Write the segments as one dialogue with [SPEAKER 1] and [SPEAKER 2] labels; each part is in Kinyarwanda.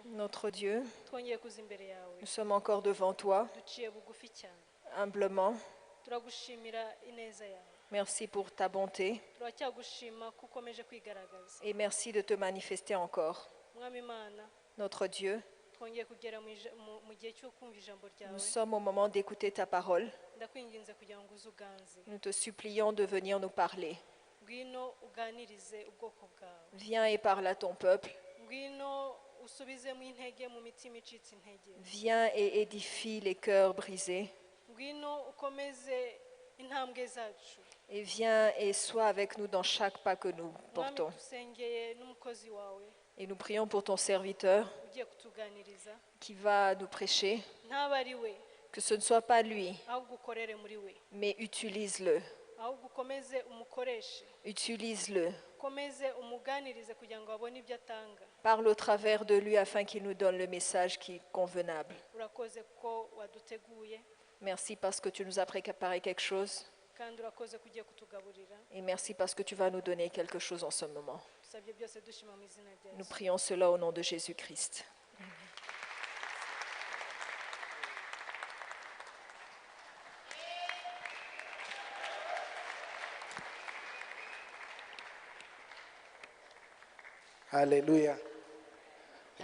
[SPEAKER 1] Notre Dieu, nous sommes encore devant toi, humblement. Merci pour ta bonté et merci de te manifester encore. Notre Dieu, nous sommes au moment d'écouter ta parole. Nous te supplions de venir nous parler. Viens et parle à ton peuple. Viens et édifie les cœurs brisés. Et viens et sois avec nous dans chaque pas que nous portons. Et nous prions pour ton serviteur qui va nous prêcher. Que ce ne soit pas lui, mais utilise-le. Utilise-le. Parle au travers de lui afin qu'il nous donne le message qui est convenable. Merci parce que tu nous as préparé quelque chose. Et merci parce que tu vas nous donner quelque chose en ce moment. Nous prions cela au nom de Jésus-Christ.
[SPEAKER 2] Alléluia.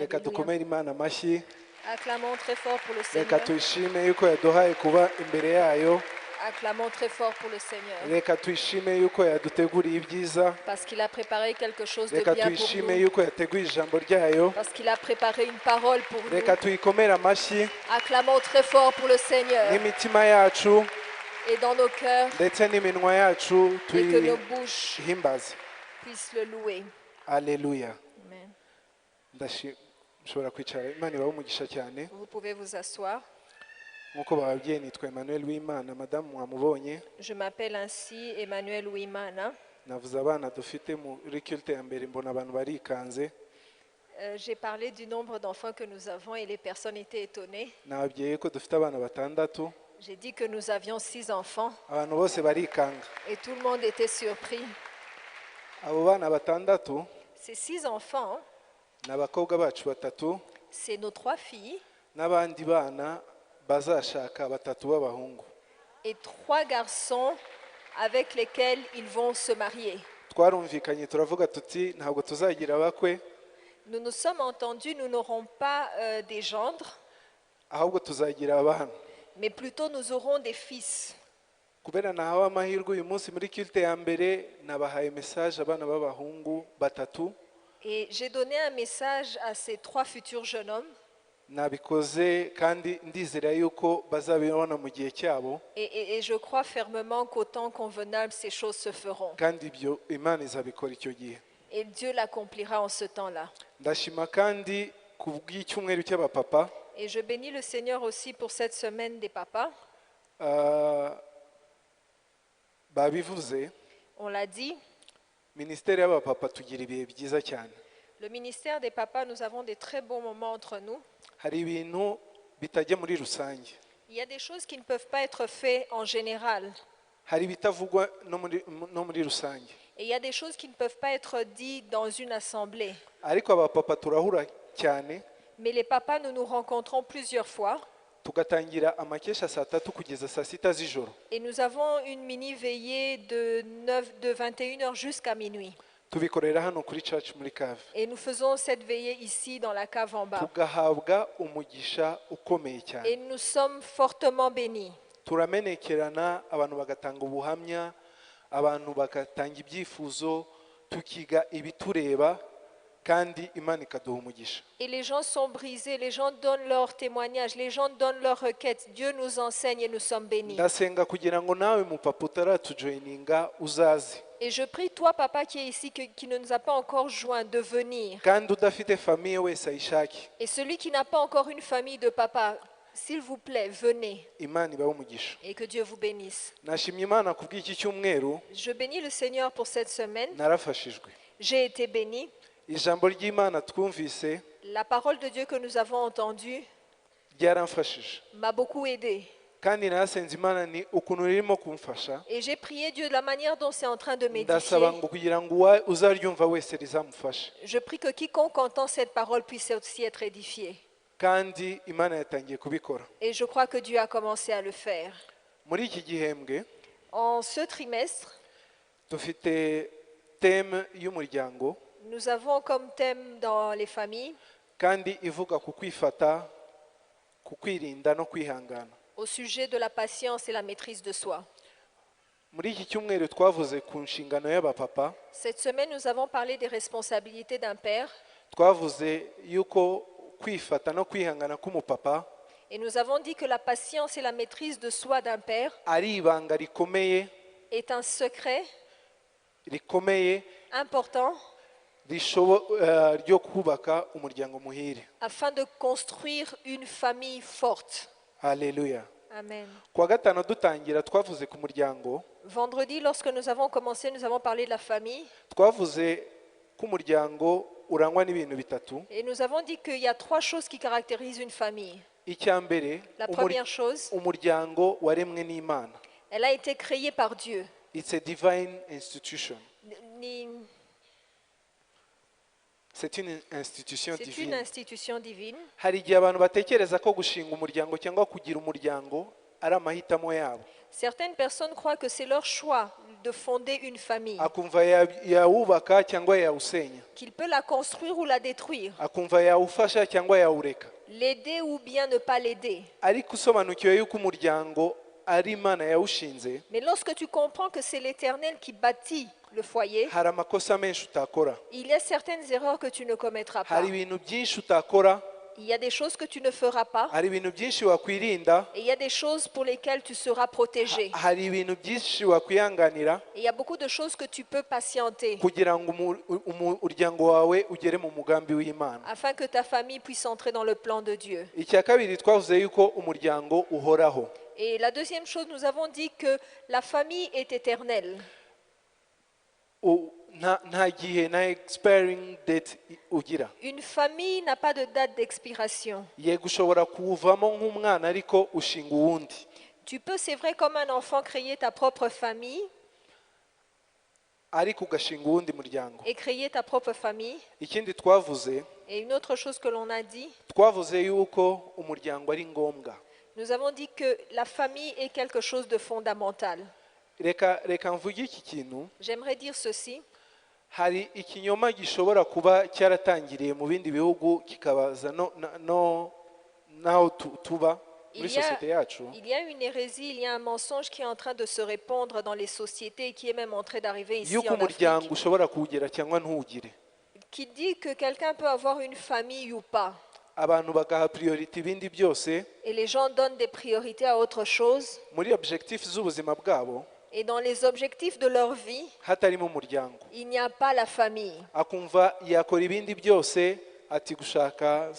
[SPEAKER 2] Reka dukomere Imana amashyi.
[SPEAKER 1] Acclamons très fort pour le Seigneur.
[SPEAKER 2] Reka tuyishime yuko yaduhaye kuba imbere yayo.
[SPEAKER 1] Acclamons très fort pour le Seigneur.
[SPEAKER 2] Reka tuyishime yuko yaduteguriye ibyiza.
[SPEAKER 1] Parce qu'il a préparé quelque chose de
[SPEAKER 2] Reka
[SPEAKER 1] bien pour
[SPEAKER 2] tuyishime
[SPEAKER 1] nous.
[SPEAKER 2] yuko yateguye ijambo ryayo.
[SPEAKER 1] Parce qu'il a préparé une parole pour nous.
[SPEAKER 2] Reka tuyikomere amashyi.
[SPEAKER 1] Acclamons très fort pour le Seigneur.
[SPEAKER 2] N'imitima yacu
[SPEAKER 1] Et dans nos cœurs,
[SPEAKER 2] ndetse n'iminwa yacu
[SPEAKER 1] et que nos bouches
[SPEAKER 2] tuyihimbaze.
[SPEAKER 1] puissent le louer.
[SPEAKER 2] Alléluia.
[SPEAKER 1] Amen.
[SPEAKER 2] Nshobora kwicara. Imana ibahe umugisha cyane.
[SPEAKER 1] Vous pouvez vous asseoir.
[SPEAKER 2] Nkuko bababwiye nitwa Emmanuel Uwimana, madamu mwamubonye.
[SPEAKER 1] Je m'appelle ainsi Emmanuel Uwimana.
[SPEAKER 2] Navuze abana dufite muri culte ya mbere mbona abantu barikanze.
[SPEAKER 1] J'ai parlé du nombre d'enfants que nous avons et les personnes étaient étonnées.
[SPEAKER 2] Nababwiye ko dufite abana batandatu.
[SPEAKER 1] J'ai dit que nous avions 6 enfants
[SPEAKER 2] Abantu bose barikanga.
[SPEAKER 1] et tout le monde était surpris.
[SPEAKER 2] Abo bana batandatu
[SPEAKER 1] Ces 6 enfants,
[SPEAKER 2] ni abakobwa bacu batatu
[SPEAKER 1] c'est nos 3 filles
[SPEAKER 2] n'abandi bana bazashaka batatu b'abahungu.
[SPEAKER 1] et 3 garçons avec lesquels ils vont se marier.
[SPEAKER 2] Twarumvikanye turavuga tuti ntabwo tuzagira abakwe.
[SPEAKER 1] Nous nous sommes entendus, nous n'aurons pas des gendres,
[SPEAKER 2] Ahubwo tuzagira abana.
[SPEAKER 1] mais plutôt nous aurons des fils.
[SPEAKER 2] Kubera nahawe amahirwe uyu munsi muri culte ya mbere nabahaye message abana b'abahungu batatu.
[SPEAKER 1] Et j'ai donné un message à ces 3 futurs jeunes hommes.
[SPEAKER 2] Nabikoze kandi ndizera yuko bazabibona mu gihe cyabo.
[SPEAKER 1] Et je crois fermement qu'au temps convenable, ces choses se feront.
[SPEAKER 2] Kandi ibyo Imana izabikora icyo gihe.
[SPEAKER 1] Et Dieu l'accomplira en ce temps-là.
[SPEAKER 2] Ndashima kandi ku bw'icyumweru cy'abapapa.
[SPEAKER 1] Et je bénis le Seigneur aussi pour cette semaine des papas.
[SPEAKER 2] Babivuze.
[SPEAKER 1] On l'a dit,
[SPEAKER 2] Ministère y'abapapa tugira ibihe byiza cyane.
[SPEAKER 1] le ministère des papas, nous avons des très bons moments entre nous.
[SPEAKER 2] Hari ibintu bitajya muri rusange.
[SPEAKER 1] Il y a des choses qui ne peuvent pas être faites en général.
[SPEAKER 2] Hari bitavugwa no muri rusange.
[SPEAKER 1] Et il y a des choses qui ne peuvent pas être dites dans une assemblée.
[SPEAKER 2] Ariko abapapa turahura cyane.
[SPEAKER 1] Mais les papas, nous nous rencontrons plusieurs fois.
[SPEAKER 2] Tugatangira amakesha saa 3 kugeza saa 6 z'ijoro.
[SPEAKER 1] Et nous avons une mini-veillée de 21h jusqu'à minuit.
[SPEAKER 2] Tubikorera hano kuri church muri cave.
[SPEAKER 1] Et nous faisons cette veillée ici dans la cave en bas.
[SPEAKER 2] Tugahabwa umugisha ukomeye cyane.
[SPEAKER 1] Et nous sommes fortement bénis.
[SPEAKER 2] Turamenekerana abantu bagatanga ubuhamya, abantu bagatanga ibyifuzo, tukiga ibitureba kandi Imana ikaduha umugisha.
[SPEAKER 1] Et les gens sont brisés, les gens donnent leurs témoignages, les gens donnent leurs requêtes. Dieu nous enseigne et nous sommes bénis.
[SPEAKER 2] Ndasenga kugira ngo nawe mu papa utaratujoininga uzazi.
[SPEAKER 1] Et je prie toi, papa, qui est ici, qui ne nous a pas encore joint, de venir.
[SPEAKER 2] Kandi udafite famille wese ayishaki.
[SPEAKER 1] Et celui qui n'a pas encore une famille de papa, s'il vous plaît, venez.
[SPEAKER 2] Imana ibahe umugisha.
[SPEAKER 1] Et que Dieu vous bénisse.
[SPEAKER 2] Nashimye Imana kubw'iki cyumweru.
[SPEAKER 1] Je bénis le Seigneur pour cette semaine.
[SPEAKER 2] Narafashijwe.
[SPEAKER 1] J'ai été béni.
[SPEAKER 2] Ijambo ry'Imana twumvise.
[SPEAKER 1] La parole de Dieu que nous avons entendue
[SPEAKER 2] Ryaramfashije.
[SPEAKER 1] m'a beaucoup aidé.
[SPEAKER 2] kandi nasenze Imana ni ukuntu ririmo kumfasha
[SPEAKER 1] Et j'ai prié Dieu de la manière dont c'est en train de
[SPEAKER 2] ndasaba
[SPEAKER 1] m'édifier.
[SPEAKER 2] ngo kugira ngo uzaryumva wese rizamufashe
[SPEAKER 1] Je prie que quiconque entend cette parole puisse aussi être édifié.
[SPEAKER 2] kandi Imana yatangiye kubikora.
[SPEAKER 1] Et je crois que Dieu a commencé à le faire.
[SPEAKER 2] Muri iki gihembwe
[SPEAKER 1] En ce trimestre,
[SPEAKER 2] dufite theme y'umuryango
[SPEAKER 1] nous avons comme thème dans les familles,
[SPEAKER 2] kandi ivuga ku kwifata, ku kwirinda no kwihangana.
[SPEAKER 1] au sujet de la patience et la maîtrise de soi.
[SPEAKER 2] Muri iki cyumweru twavuze ku nshingano y'abapapa,
[SPEAKER 1] Cette semaine, nous avons parlé des responsabilités d'un père
[SPEAKER 2] twavuze yuko kwifata no kwihangana k'umupapa
[SPEAKER 1] et nous avons dit que la patience et la maîtrise de soi d'un père
[SPEAKER 2] ari ibanga rikomeye
[SPEAKER 1] est un secret
[SPEAKER 2] rikomeye
[SPEAKER 1] important
[SPEAKER 2] ryo kubaka umuryango muhire.
[SPEAKER 1] afin de construire une famille forte.
[SPEAKER 2] Haleluya.
[SPEAKER 1] Amen.
[SPEAKER 2] Kuwa gatanu dutangira twavuze ku muryango,
[SPEAKER 1] Vendredi, lorsque nous avons commencé, nous avons parlé de la famille
[SPEAKER 2] twavuze ko umuryango urangwa n'ibintu bitatu.
[SPEAKER 1] et nous avons dit qu'il y a 3 choses qui caractérisent une famille.
[SPEAKER 2] Icya mbere,
[SPEAKER 1] La première chose,
[SPEAKER 2] umuryango waremwe n'Imana.
[SPEAKER 1] elle a été créée par Dieu.
[SPEAKER 2] It's a divine institution.
[SPEAKER 1] Ni-
[SPEAKER 2] C'est une institution
[SPEAKER 1] C'est une
[SPEAKER 2] divine.
[SPEAKER 1] institution divine.
[SPEAKER 2] Hari igihe abantu batekereza ko gushinga umuryango cyangwa kugira umuryango ari amahitamo yabo.
[SPEAKER 1] Certaines personnes croient que c'est leur choix de fonder une famille,
[SPEAKER 2] Akumva yawubaka cyangwa yawusenya.
[SPEAKER 1] qu'il peut la construire ou la détruire,
[SPEAKER 2] Akumva yawufasha cyangwa yawureka.
[SPEAKER 1] l'aider ou bien ne pas l'aider.
[SPEAKER 2] Ariko usobanukiwe yuko umuryango ari Imana yawushinze,
[SPEAKER 1] Mais lorsque tu comprends que c'est l'Éternel qui bâtit le foyer,
[SPEAKER 2] hari amakosa menshi utakora.
[SPEAKER 1] il y a certaines erreurs que tu ne commettras pas.
[SPEAKER 2] Hari ibintu byinshi utakora,
[SPEAKER 1] Il y a des choses que tu ne feras pas
[SPEAKER 2] hari ibintu byinshi wakwirinda,
[SPEAKER 1] et il y a des choses pour lesquelles tu seras protégé.
[SPEAKER 2] hari ibintu byinshi wakwihanganira
[SPEAKER 1] Et il y a beaucoup de choses que tu peux patienter
[SPEAKER 2] kugira ngo umuryango wawe ugere mu mugambi w'Imana.
[SPEAKER 1] afin que ta famille puisse entrer dans le plan de Dieu.
[SPEAKER 2] Icya kabiri twavuze yuko umuryango uhoraho.
[SPEAKER 1] Et la deuxième chose, nous avons dit que la famille est éternelle.
[SPEAKER 2] Nta gihe na expiring date ugira.
[SPEAKER 1] Une famille n'a pas de date d'expiration.
[SPEAKER 2] Yego ushobora kuwuvamo nk'umwana ariko ushinga uwundi.
[SPEAKER 1] Tu peux, c'est vrai, comme un enfant, créer ta propre famille
[SPEAKER 2] Ariko ugashinga uwundi muryango.
[SPEAKER 1] et créer ta propre famille.
[SPEAKER 2] Ikindi twavuze,
[SPEAKER 1] Et une autre chose que l'on a dit,
[SPEAKER 2] twavuze yuko umuryango ari ngombwa.
[SPEAKER 1] nous avons dit que la famille est quelque chose de fondamental.
[SPEAKER 2] Reka mvuge iki kintu.
[SPEAKER 1] J'aimerais dire ceci.
[SPEAKER 2] Hari ikinyoma gishobora kuba cyaratangiriye mu bindi bihugu kikabaza naho tuba muri sosiyete yacu.
[SPEAKER 1] Il y a une hérésie, il y a un mensonge qui est en train de se répandre dans les sociétés et qui est même en train d'arriver ici
[SPEAKER 2] Yuko
[SPEAKER 1] en
[SPEAKER 2] umuryango
[SPEAKER 1] Afrique,
[SPEAKER 2] ushobora kuwugira cyangwa ntuwugire.
[SPEAKER 1] qui dit que quelqu'un peut avoir une famille ou pas.
[SPEAKER 2] Abantu bagaha priority ibindi byose
[SPEAKER 1] Et les gens donnent des priorités à autre chose.
[SPEAKER 2] muri objectif z'ubuzima bwabo
[SPEAKER 1] Et dans les objectifs de leur vie,
[SPEAKER 2] hatarimo umuryango.
[SPEAKER 1] il n'y a pas la famille.
[SPEAKER 2] Akumva yakora ibindi byose ati gushaka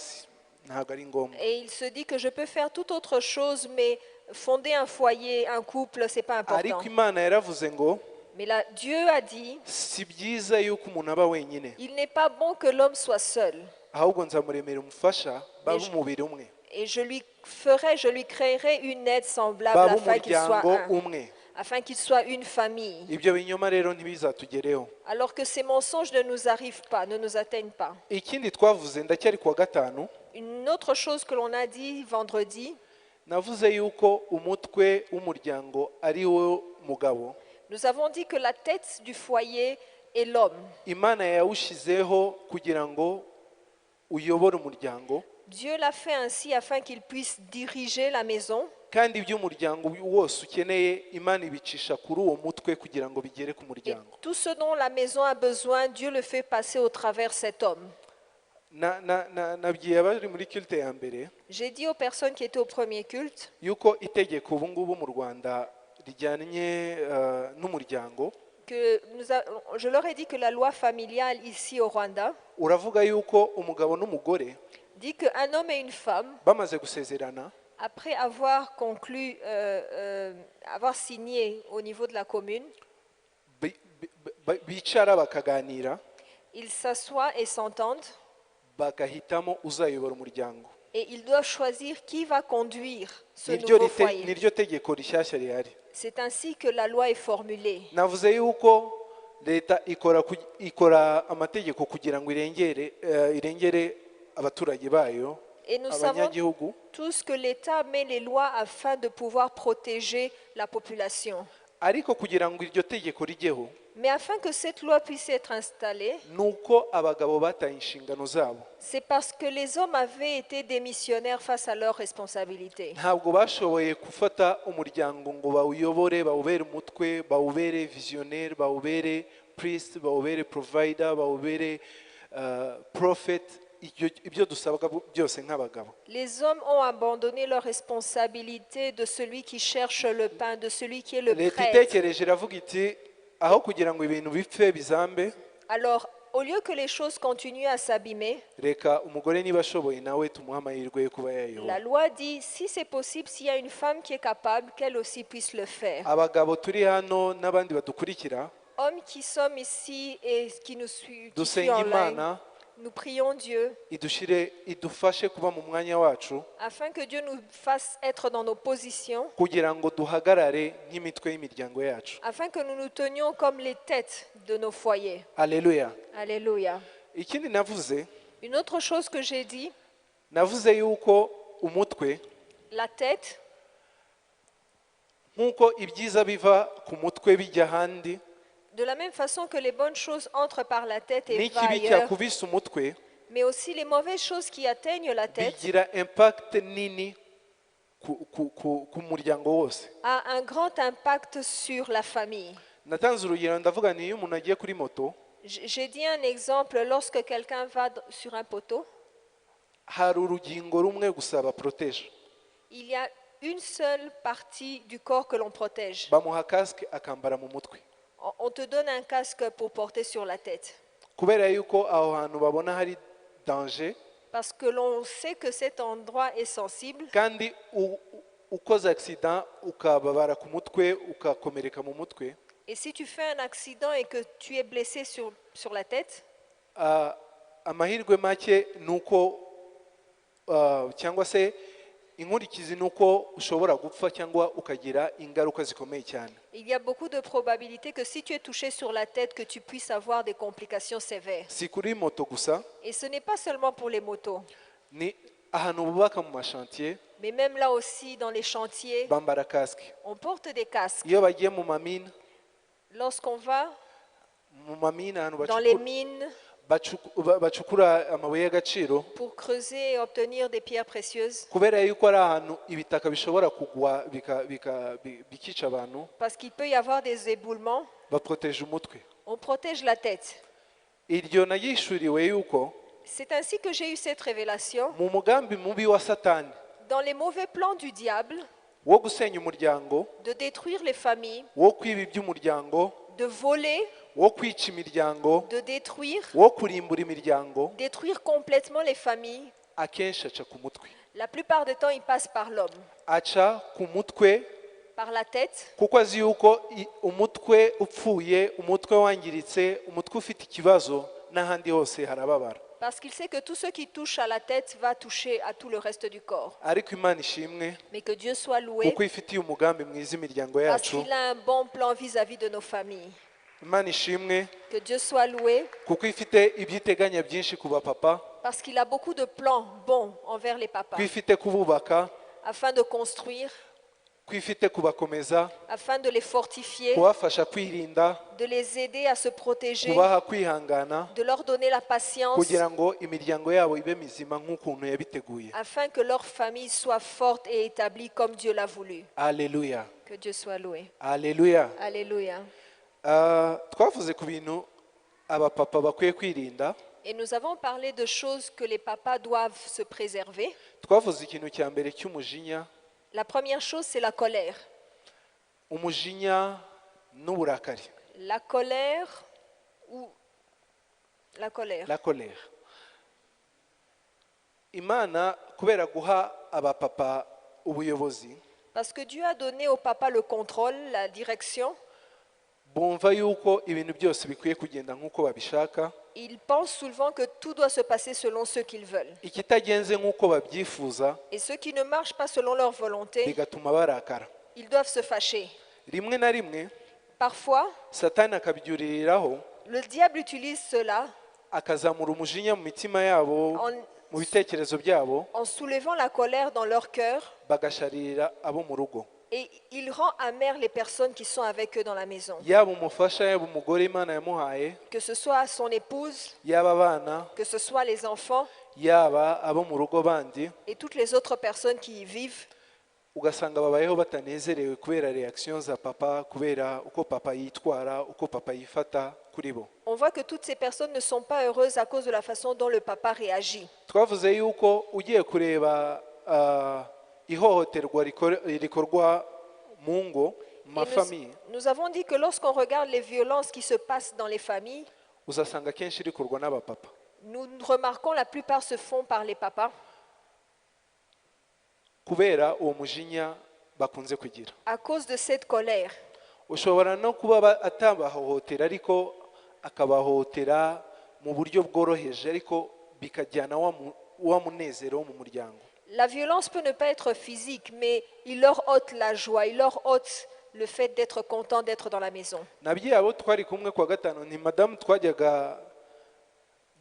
[SPEAKER 2] ntabwo ari ngombwa.
[SPEAKER 1] Et il se dit que je peux faire toute autre chose, mais fonder un foyer, un couple, c'est pas important.
[SPEAKER 2] Ariko Imana yaravuze ngo
[SPEAKER 1] Mais là, Dieu a dit,
[SPEAKER 2] si byiza yuko umuntu aba wenyine,
[SPEAKER 1] il n'est pas bon que l'homme soit seul.
[SPEAKER 2] ahubwo nzamuremera umufasha baba umubiri umwe,
[SPEAKER 1] Et je lui créerai une aide semblable
[SPEAKER 2] baba
[SPEAKER 1] afin qu'il soit
[SPEAKER 2] umuryango
[SPEAKER 1] un,
[SPEAKER 2] umwe.
[SPEAKER 1] afin qu'il soit une famille.
[SPEAKER 2] Ibyo binyoma rero ntibizatugereho.
[SPEAKER 1] Alors que ces mensonges ne nous arrivent pas, ne nous atteignent pas.
[SPEAKER 2] Ikindi twavuze ndacyari kuwa gatanu,
[SPEAKER 1] Une autre chose que l'on a dit vendredi,
[SPEAKER 2] navuze yuko umutwe w'umuryango ari wo mugabo.
[SPEAKER 1] nous avons dit que la tête du foyer est l'homme.
[SPEAKER 2] Imana yawushizeho kugira ngo uyobore umuryango,
[SPEAKER 1] Dieu l'a fait ainsi afin qu'il puisse diriger la maison.
[SPEAKER 2] kandi ibyo umuryango wose ukeneye Imana ibicisha kuri uwo mutwe kugira ngo bigere ku
[SPEAKER 1] Et
[SPEAKER 2] muryango.
[SPEAKER 1] tout ce dont la maison a besoin, Dieu le fait passer au travers cet homme.
[SPEAKER 2] Nabwiye abari muri culte ya mbere
[SPEAKER 1] J'ai dit aux personnes qui étaient au premier culte
[SPEAKER 2] yuko itegeko ubu ngubu mu Rwanda rijyanye n'umuryango,
[SPEAKER 1] que je leur ai dit que la loi familiale ici au Rwanda
[SPEAKER 2] uravuga yuko umugabo n'umugore
[SPEAKER 1] dit qu'un homme et une femme,
[SPEAKER 2] bamaze gusezerana,
[SPEAKER 1] après avoir conclu, avoir signé au niveau de la commune,
[SPEAKER 2] bicara bakaganira
[SPEAKER 1] ils s'assoient et s'entendent
[SPEAKER 2] bagahitamo uzayobora umuryango.
[SPEAKER 1] Et ils doivent choisir qui va conduire ce
[SPEAKER 2] niryo
[SPEAKER 1] nouveau foyer.
[SPEAKER 2] niryo tegeko rishyashya rihari.
[SPEAKER 1] C'est ainsi que la loi est formulée.
[SPEAKER 2] navuze yuko leta ikora amategeko kugira ngo irengere abaturage bayo,
[SPEAKER 1] Et nous savons
[SPEAKER 2] abanyagihugu.
[SPEAKER 1] tous que l'État met les lois afin de pouvoir protéger la population.
[SPEAKER 2] ariko kugira ngo iryo tegeko rijyeho,
[SPEAKER 1] Mais afin que cette loi puisse être installée,
[SPEAKER 2] nuko abagabo bataye inshingano zabo.
[SPEAKER 1] c'est parce que les hommes avaient été démissionnaires face à leurs responsabilités.
[SPEAKER 2] ntabwo bashoboye gufata umuryango ngo bawuyobore, bawubere umutwe, bawubere visionnaire, bawubere priest, bawubere provider, bawubere prophet, ibyo dusabwa byose nk'abagabo.
[SPEAKER 1] Les hommes ont abandonné leurs responsabilités de celui qui cherche le pain, de celui qui est le
[SPEAKER 2] leta
[SPEAKER 1] prêtre.
[SPEAKER 2] itekereje iravuga iti aho kugira ngo ibintu bipfe bizambe,
[SPEAKER 1] Alors, au lieu que les choses continuent à s'abîmer,
[SPEAKER 2] reka umugore niba ashoboye nawe tumuhe amahirwe yo kuba
[SPEAKER 1] la
[SPEAKER 2] yayobora.
[SPEAKER 1] loi dit, si c'est possible, s'il y a une femme qui est capable, qu'elle aussi puisse le faire.
[SPEAKER 2] abagabo turi hano n'abandi badukurikira,
[SPEAKER 1] Hommes qui sommes ici et qui nous suivent
[SPEAKER 2] dusenga
[SPEAKER 1] online,
[SPEAKER 2] imana
[SPEAKER 1] nous prions Dieu
[SPEAKER 2] idufashe kuba mu mwanya wacu
[SPEAKER 1] afin que Dieu nous fasse être dans nos positions,
[SPEAKER 2] kugira ngo duhagarare nk'imitwe y'imiryango yacu.
[SPEAKER 1] afin que nous nous tenions comme les têtes de nos foyers.
[SPEAKER 2] Haleluya.
[SPEAKER 1] Alléluia.
[SPEAKER 2] ikindi navuze,
[SPEAKER 1] Une autre chose que j'ai dit,
[SPEAKER 2] navuze yuko umutwe,
[SPEAKER 1] la tête,
[SPEAKER 2] nk'uko ibyiza biva ku mutwe bijya ahandi,
[SPEAKER 1] de la même façon que les bonnes choses entrent par la tête et vont
[SPEAKER 2] n'ikibi
[SPEAKER 1] ailleurs,
[SPEAKER 2] cyakubise umutwe
[SPEAKER 1] mais aussi les mauvaises choses qui atteignent la tête
[SPEAKER 2] bigira impact nini ku muryango wose.
[SPEAKER 1] a un grand impact sur la famille.
[SPEAKER 2] natanze urugero ndavuga ni iyo umuntu agiye kuri moto,
[SPEAKER 1] J'ai dit un exemple, lorsque quelqu'un va sur un poteau,
[SPEAKER 2] hari urugingo rumwe gusa baproteje.
[SPEAKER 1] il y a une seule partie du corps que l'on protège.
[SPEAKER 2] bamuha kasike akambara mu mutwe,
[SPEAKER 1] On te donne un casque pour porter sur la tête,
[SPEAKER 2] kubera yuko aho hantu babona hari danger,
[SPEAKER 1] parce que l'on sait que cet endroit est sensible.
[SPEAKER 2] kandi ukoze accident ukababara ku mutwe ukakomereka mu mutwe,
[SPEAKER 1] Et si tu fais un accident et que tu es blessé sur la tête,
[SPEAKER 2] amahirwe make nuko cyangwa se inkurikizi nuko ushobora gupfa cyangwa ukagira ingaruka zikomeye cyane.
[SPEAKER 1] il y a beaucoup de probabilités que si tu es touché sur la tête, que tu puisses avoir des complications sévères.
[SPEAKER 2] si kuri moto gusa,
[SPEAKER 1] Et ce n'est pas seulement pour les motos,
[SPEAKER 2] ni ahantu bubaka mu mashantier
[SPEAKER 1] mais même là aussi dans les chantiers,
[SPEAKER 2] bambara kasike.
[SPEAKER 1] on porte des casques.
[SPEAKER 2] iyo bagiye mu mamine,
[SPEAKER 1] Lorsqu'on va
[SPEAKER 2] ahantu
[SPEAKER 1] dans les mines
[SPEAKER 2] bacukura amabuye y'agaciro,
[SPEAKER 1] pour creuser et obtenir des pierres précieuses,
[SPEAKER 2] kubera yuko ari ahantu ibitaka bishobora kugwa bikica abantu,
[SPEAKER 1] parce qu'il peut y avoir des éboulements,
[SPEAKER 2] baproteje umutwe.
[SPEAKER 1] on protège la tête.
[SPEAKER 2] iryo nayishuriwe yuko
[SPEAKER 1] C'est ainsi que j'ai eu cette révélation.
[SPEAKER 2] mu mugambi mubi wa satani
[SPEAKER 1] Dans les mauvais plans du diable,
[SPEAKER 2] wo gusenya umuryango,
[SPEAKER 1] de détruire les familles,
[SPEAKER 2] wo kwiba iby'umuryango,
[SPEAKER 1] de voler,
[SPEAKER 2] wo kwica imiryango,
[SPEAKER 1] de détruire,
[SPEAKER 2] wo kurimbura imiryango,
[SPEAKER 1] détruire complètement les familles,
[SPEAKER 2] akenshi aca ku mutwe.
[SPEAKER 1] la plupart du temps, il passe par l'homme,
[SPEAKER 2] aca ku mutwe
[SPEAKER 1] par la tête,
[SPEAKER 2] kuko azi yuko umutwe upfuye, umutwe wangiritse, umutwe ufite ikibazo, n'ahandi hose harababara.
[SPEAKER 1] parce qu'il sait que tout ce qui touche à la tête va toucher à tout le reste du corps.
[SPEAKER 2] ariko Imana ishimwe
[SPEAKER 1] Mais que Dieu soit loué,
[SPEAKER 2] kuko ifitiye umugambi mwiza imiryango
[SPEAKER 1] parce
[SPEAKER 2] yacu.
[SPEAKER 1] qu'il a un bon plan vis-à-vis de nos familles.
[SPEAKER 2] Imana ishimwe
[SPEAKER 1] Que Dieu soit loué,
[SPEAKER 2] kuko ifite ibyiteganya byinshi ku bapapa,
[SPEAKER 1] parce qu'il a beaucoup de plans bons envers les papas,
[SPEAKER 2] ko ifite kububaka,
[SPEAKER 1] afin de construire,
[SPEAKER 2] ko ifite kubakomeza,
[SPEAKER 1] afin de les fortifier,
[SPEAKER 2] kubafasha kwirinda,
[SPEAKER 1] de les aider à se protéger,
[SPEAKER 2] kubaha kwihangana,
[SPEAKER 1] de leur donner la patience,
[SPEAKER 2] kugira ngo imiryango yabo ibe mizima nk'ukuntu yabiteguye.
[SPEAKER 1] afin que leur famille soit forte et établie comme Dieu l'a voulu.
[SPEAKER 2] Haleluya,
[SPEAKER 1] Que Dieu soit loué.
[SPEAKER 2] haleluya.
[SPEAKER 1] Alléluia.
[SPEAKER 2] Twavuze ku bintu abapapa bakwiye kwirinda.
[SPEAKER 1] Et nous avons parlé de choses que les papas doivent se préserver.
[SPEAKER 2] Twavuze ikintu cya mbere cy'umujinya,
[SPEAKER 1] La première chose, c'est la colère.
[SPEAKER 2] umujinya n'uburakari.
[SPEAKER 1] La colère ou la colère.
[SPEAKER 2] La colère. Imana kubera guha abapapa ubuyobozi,
[SPEAKER 1] Parce que Dieu a donné au papa le contrôle, la direction.
[SPEAKER 2] bumva yuko ibintu byose bikwiye kugenda nk'uko babishaka,
[SPEAKER 1] Ils pensent souvent que tout doit se passer selon ce qu'ils veulent.
[SPEAKER 2] ikitagenze nk'uko babyifuza
[SPEAKER 1] Et ceux qui ne marchent pas selon leur volonté,
[SPEAKER 2] bigatuma barakara.
[SPEAKER 1] ils doivent se fâcher.
[SPEAKER 2] Rimwe na rimwe
[SPEAKER 1] Parfois,
[SPEAKER 2] satani akabyuririraho
[SPEAKER 1] le diable utilise cela
[SPEAKER 2] akazamura umujinya mu mitima yabo,
[SPEAKER 1] en,
[SPEAKER 2] mu bitekerezo byabo,
[SPEAKER 1] en soulevant la colère dans leur cœur,
[SPEAKER 2] bagasharirira abo mu rugo.
[SPEAKER 1] et il rend amères les personnes qui sont avec eux dans la maison.
[SPEAKER 2] Yaba umufasha, yaba umugore Imana yamuhaye,
[SPEAKER 1] Que ce soit son épouse,
[SPEAKER 2] yaba abana,
[SPEAKER 1] que ce soit les enfants
[SPEAKER 2] yaba abo mu rugo bandi,
[SPEAKER 1] et toutes les autres personnes qui y vivent.
[SPEAKER 2] ugasanga babayeho batanezerewe kubera reaction za papa, kubera uko papa yitwara, uko papa yifata kuri bo.
[SPEAKER 1] On voit que toutes ces personnes ne sont pas heureuses à cause de la façon dont le papa réagit.
[SPEAKER 2] Twavuze yuko ugiye kureba ihohoterwa rikorwa mu ngo, mu
[SPEAKER 1] Et
[SPEAKER 2] mafamiye,
[SPEAKER 1] nous avons dit que lorsqu'on regarde les violences qui se passent dans les familles,
[SPEAKER 2] uzasanga kenshi rikorwa n'abapapa.
[SPEAKER 1] nous remarquons la plupart se font par les papas
[SPEAKER 2] Kubera uwo mujinya bakunze kugira.
[SPEAKER 1] à cause de cette colère.
[SPEAKER 2] Ushobora no kuba atabahohotera ariko akabahohotera mu buryo bworoheje, ariko bikajyana wa munezero wo mu muryango.
[SPEAKER 1] La violence peut ne pas être physique, mais il leur ôte la joie, il leur ôte le fait d'être content d'être dans la maison.
[SPEAKER 2] Nabwiye abo twari kumwe kwa gatanu nti madamu twajyaga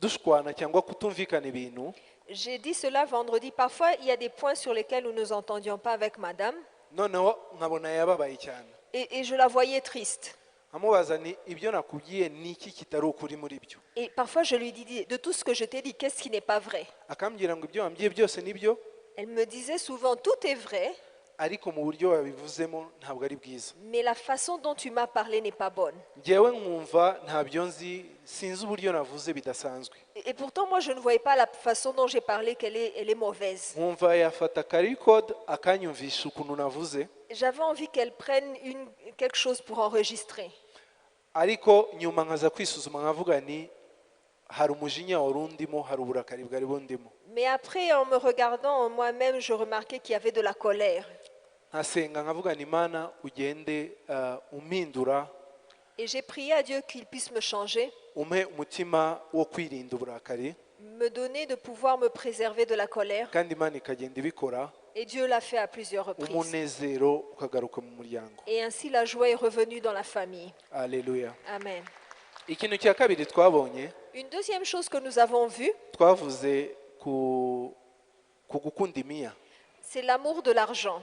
[SPEAKER 2] dushwana cyangwa kutumvikana ibintu,
[SPEAKER 1] J'ai dit cela vendredi. Parfois, il y a des points sur lesquels nous ne nous entendions pas avec madame,
[SPEAKER 2] noneho nkabona yababaye cyane,
[SPEAKER 1] et je la voyais triste.
[SPEAKER 2] amubaza ni ibyo nakubwiye ni iki kitari ukuri muri byo.
[SPEAKER 1] Et parfois, je lui dis, de tout ce que je t'ai dit, qu'est-ce qui n'est pas vrai?
[SPEAKER 2] Akambwira ngo ibyo wambwiye byose nibyo,
[SPEAKER 1] Elle me disait souvent, tout est vrai,
[SPEAKER 2] ariko mu buryo wabivuzemo ntabwo ari bwiza.
[SPEAKER 1] mais la façon dont tu m'as parlé n'est pas bonne.
[SPEAKER 2] Njyewe nkumva ntabyo nzi, sinzi uburyo navuze bidasanzwe.
[SPEAKER 1] Et pourtant, moi, je ne voyais pas la façon dont j'ai parlé elle est mauvaise.
[SPEAKER 2] Nkumva yafata karikode akanyumvisha ukuntu navuze,
[SPEAKER 1] J'avais envie qu'elle prenne quelque chose pour enregistrer.
[SPEAKER 2] ariko nyuma nkaza kwisuzuma nkavuga ni hari umujinya wari undimo, hari uburakari bwari bundimo.
[SPEAKER 1] Mais après, en me regardant en moi-même, je remarquais qu'il y avait de la colère.
[SPEAKER 2] Nkasenga nkavuga ni Mana ugende umpindura,
[SPEAKER 1] Et j'ai prié à Dieu qu'il puisse me changer,
[SPEAKER 2] umpe umutima wo kwirinda uburakari,
[SPEAKER 1] me donner de pouvoir me préserver de la colère.
[SPEAKER 2] kandi Imana ikagenda ibikora,
[SPEAKER 1] Et Dieu l'a fait à plusieurs reprises.
[SPEAKER 2] umunezero ukagaruka mu muryango.
[SPEAKER 1] Et ainsi, la joie est revenue dans la famille.
[SPEAKER 2] Alleluya.
[SPEAKER 1] Amen.
[SPEAKER 2] Ikintu cya kabiri twabonye,
[SPEAKER 1] Une deuxième chose que nous avons vue,
[SPEAKER 2] twavuze ku gukunda imiya.
[SPEAKER 1] c'est l'amour de l'argent.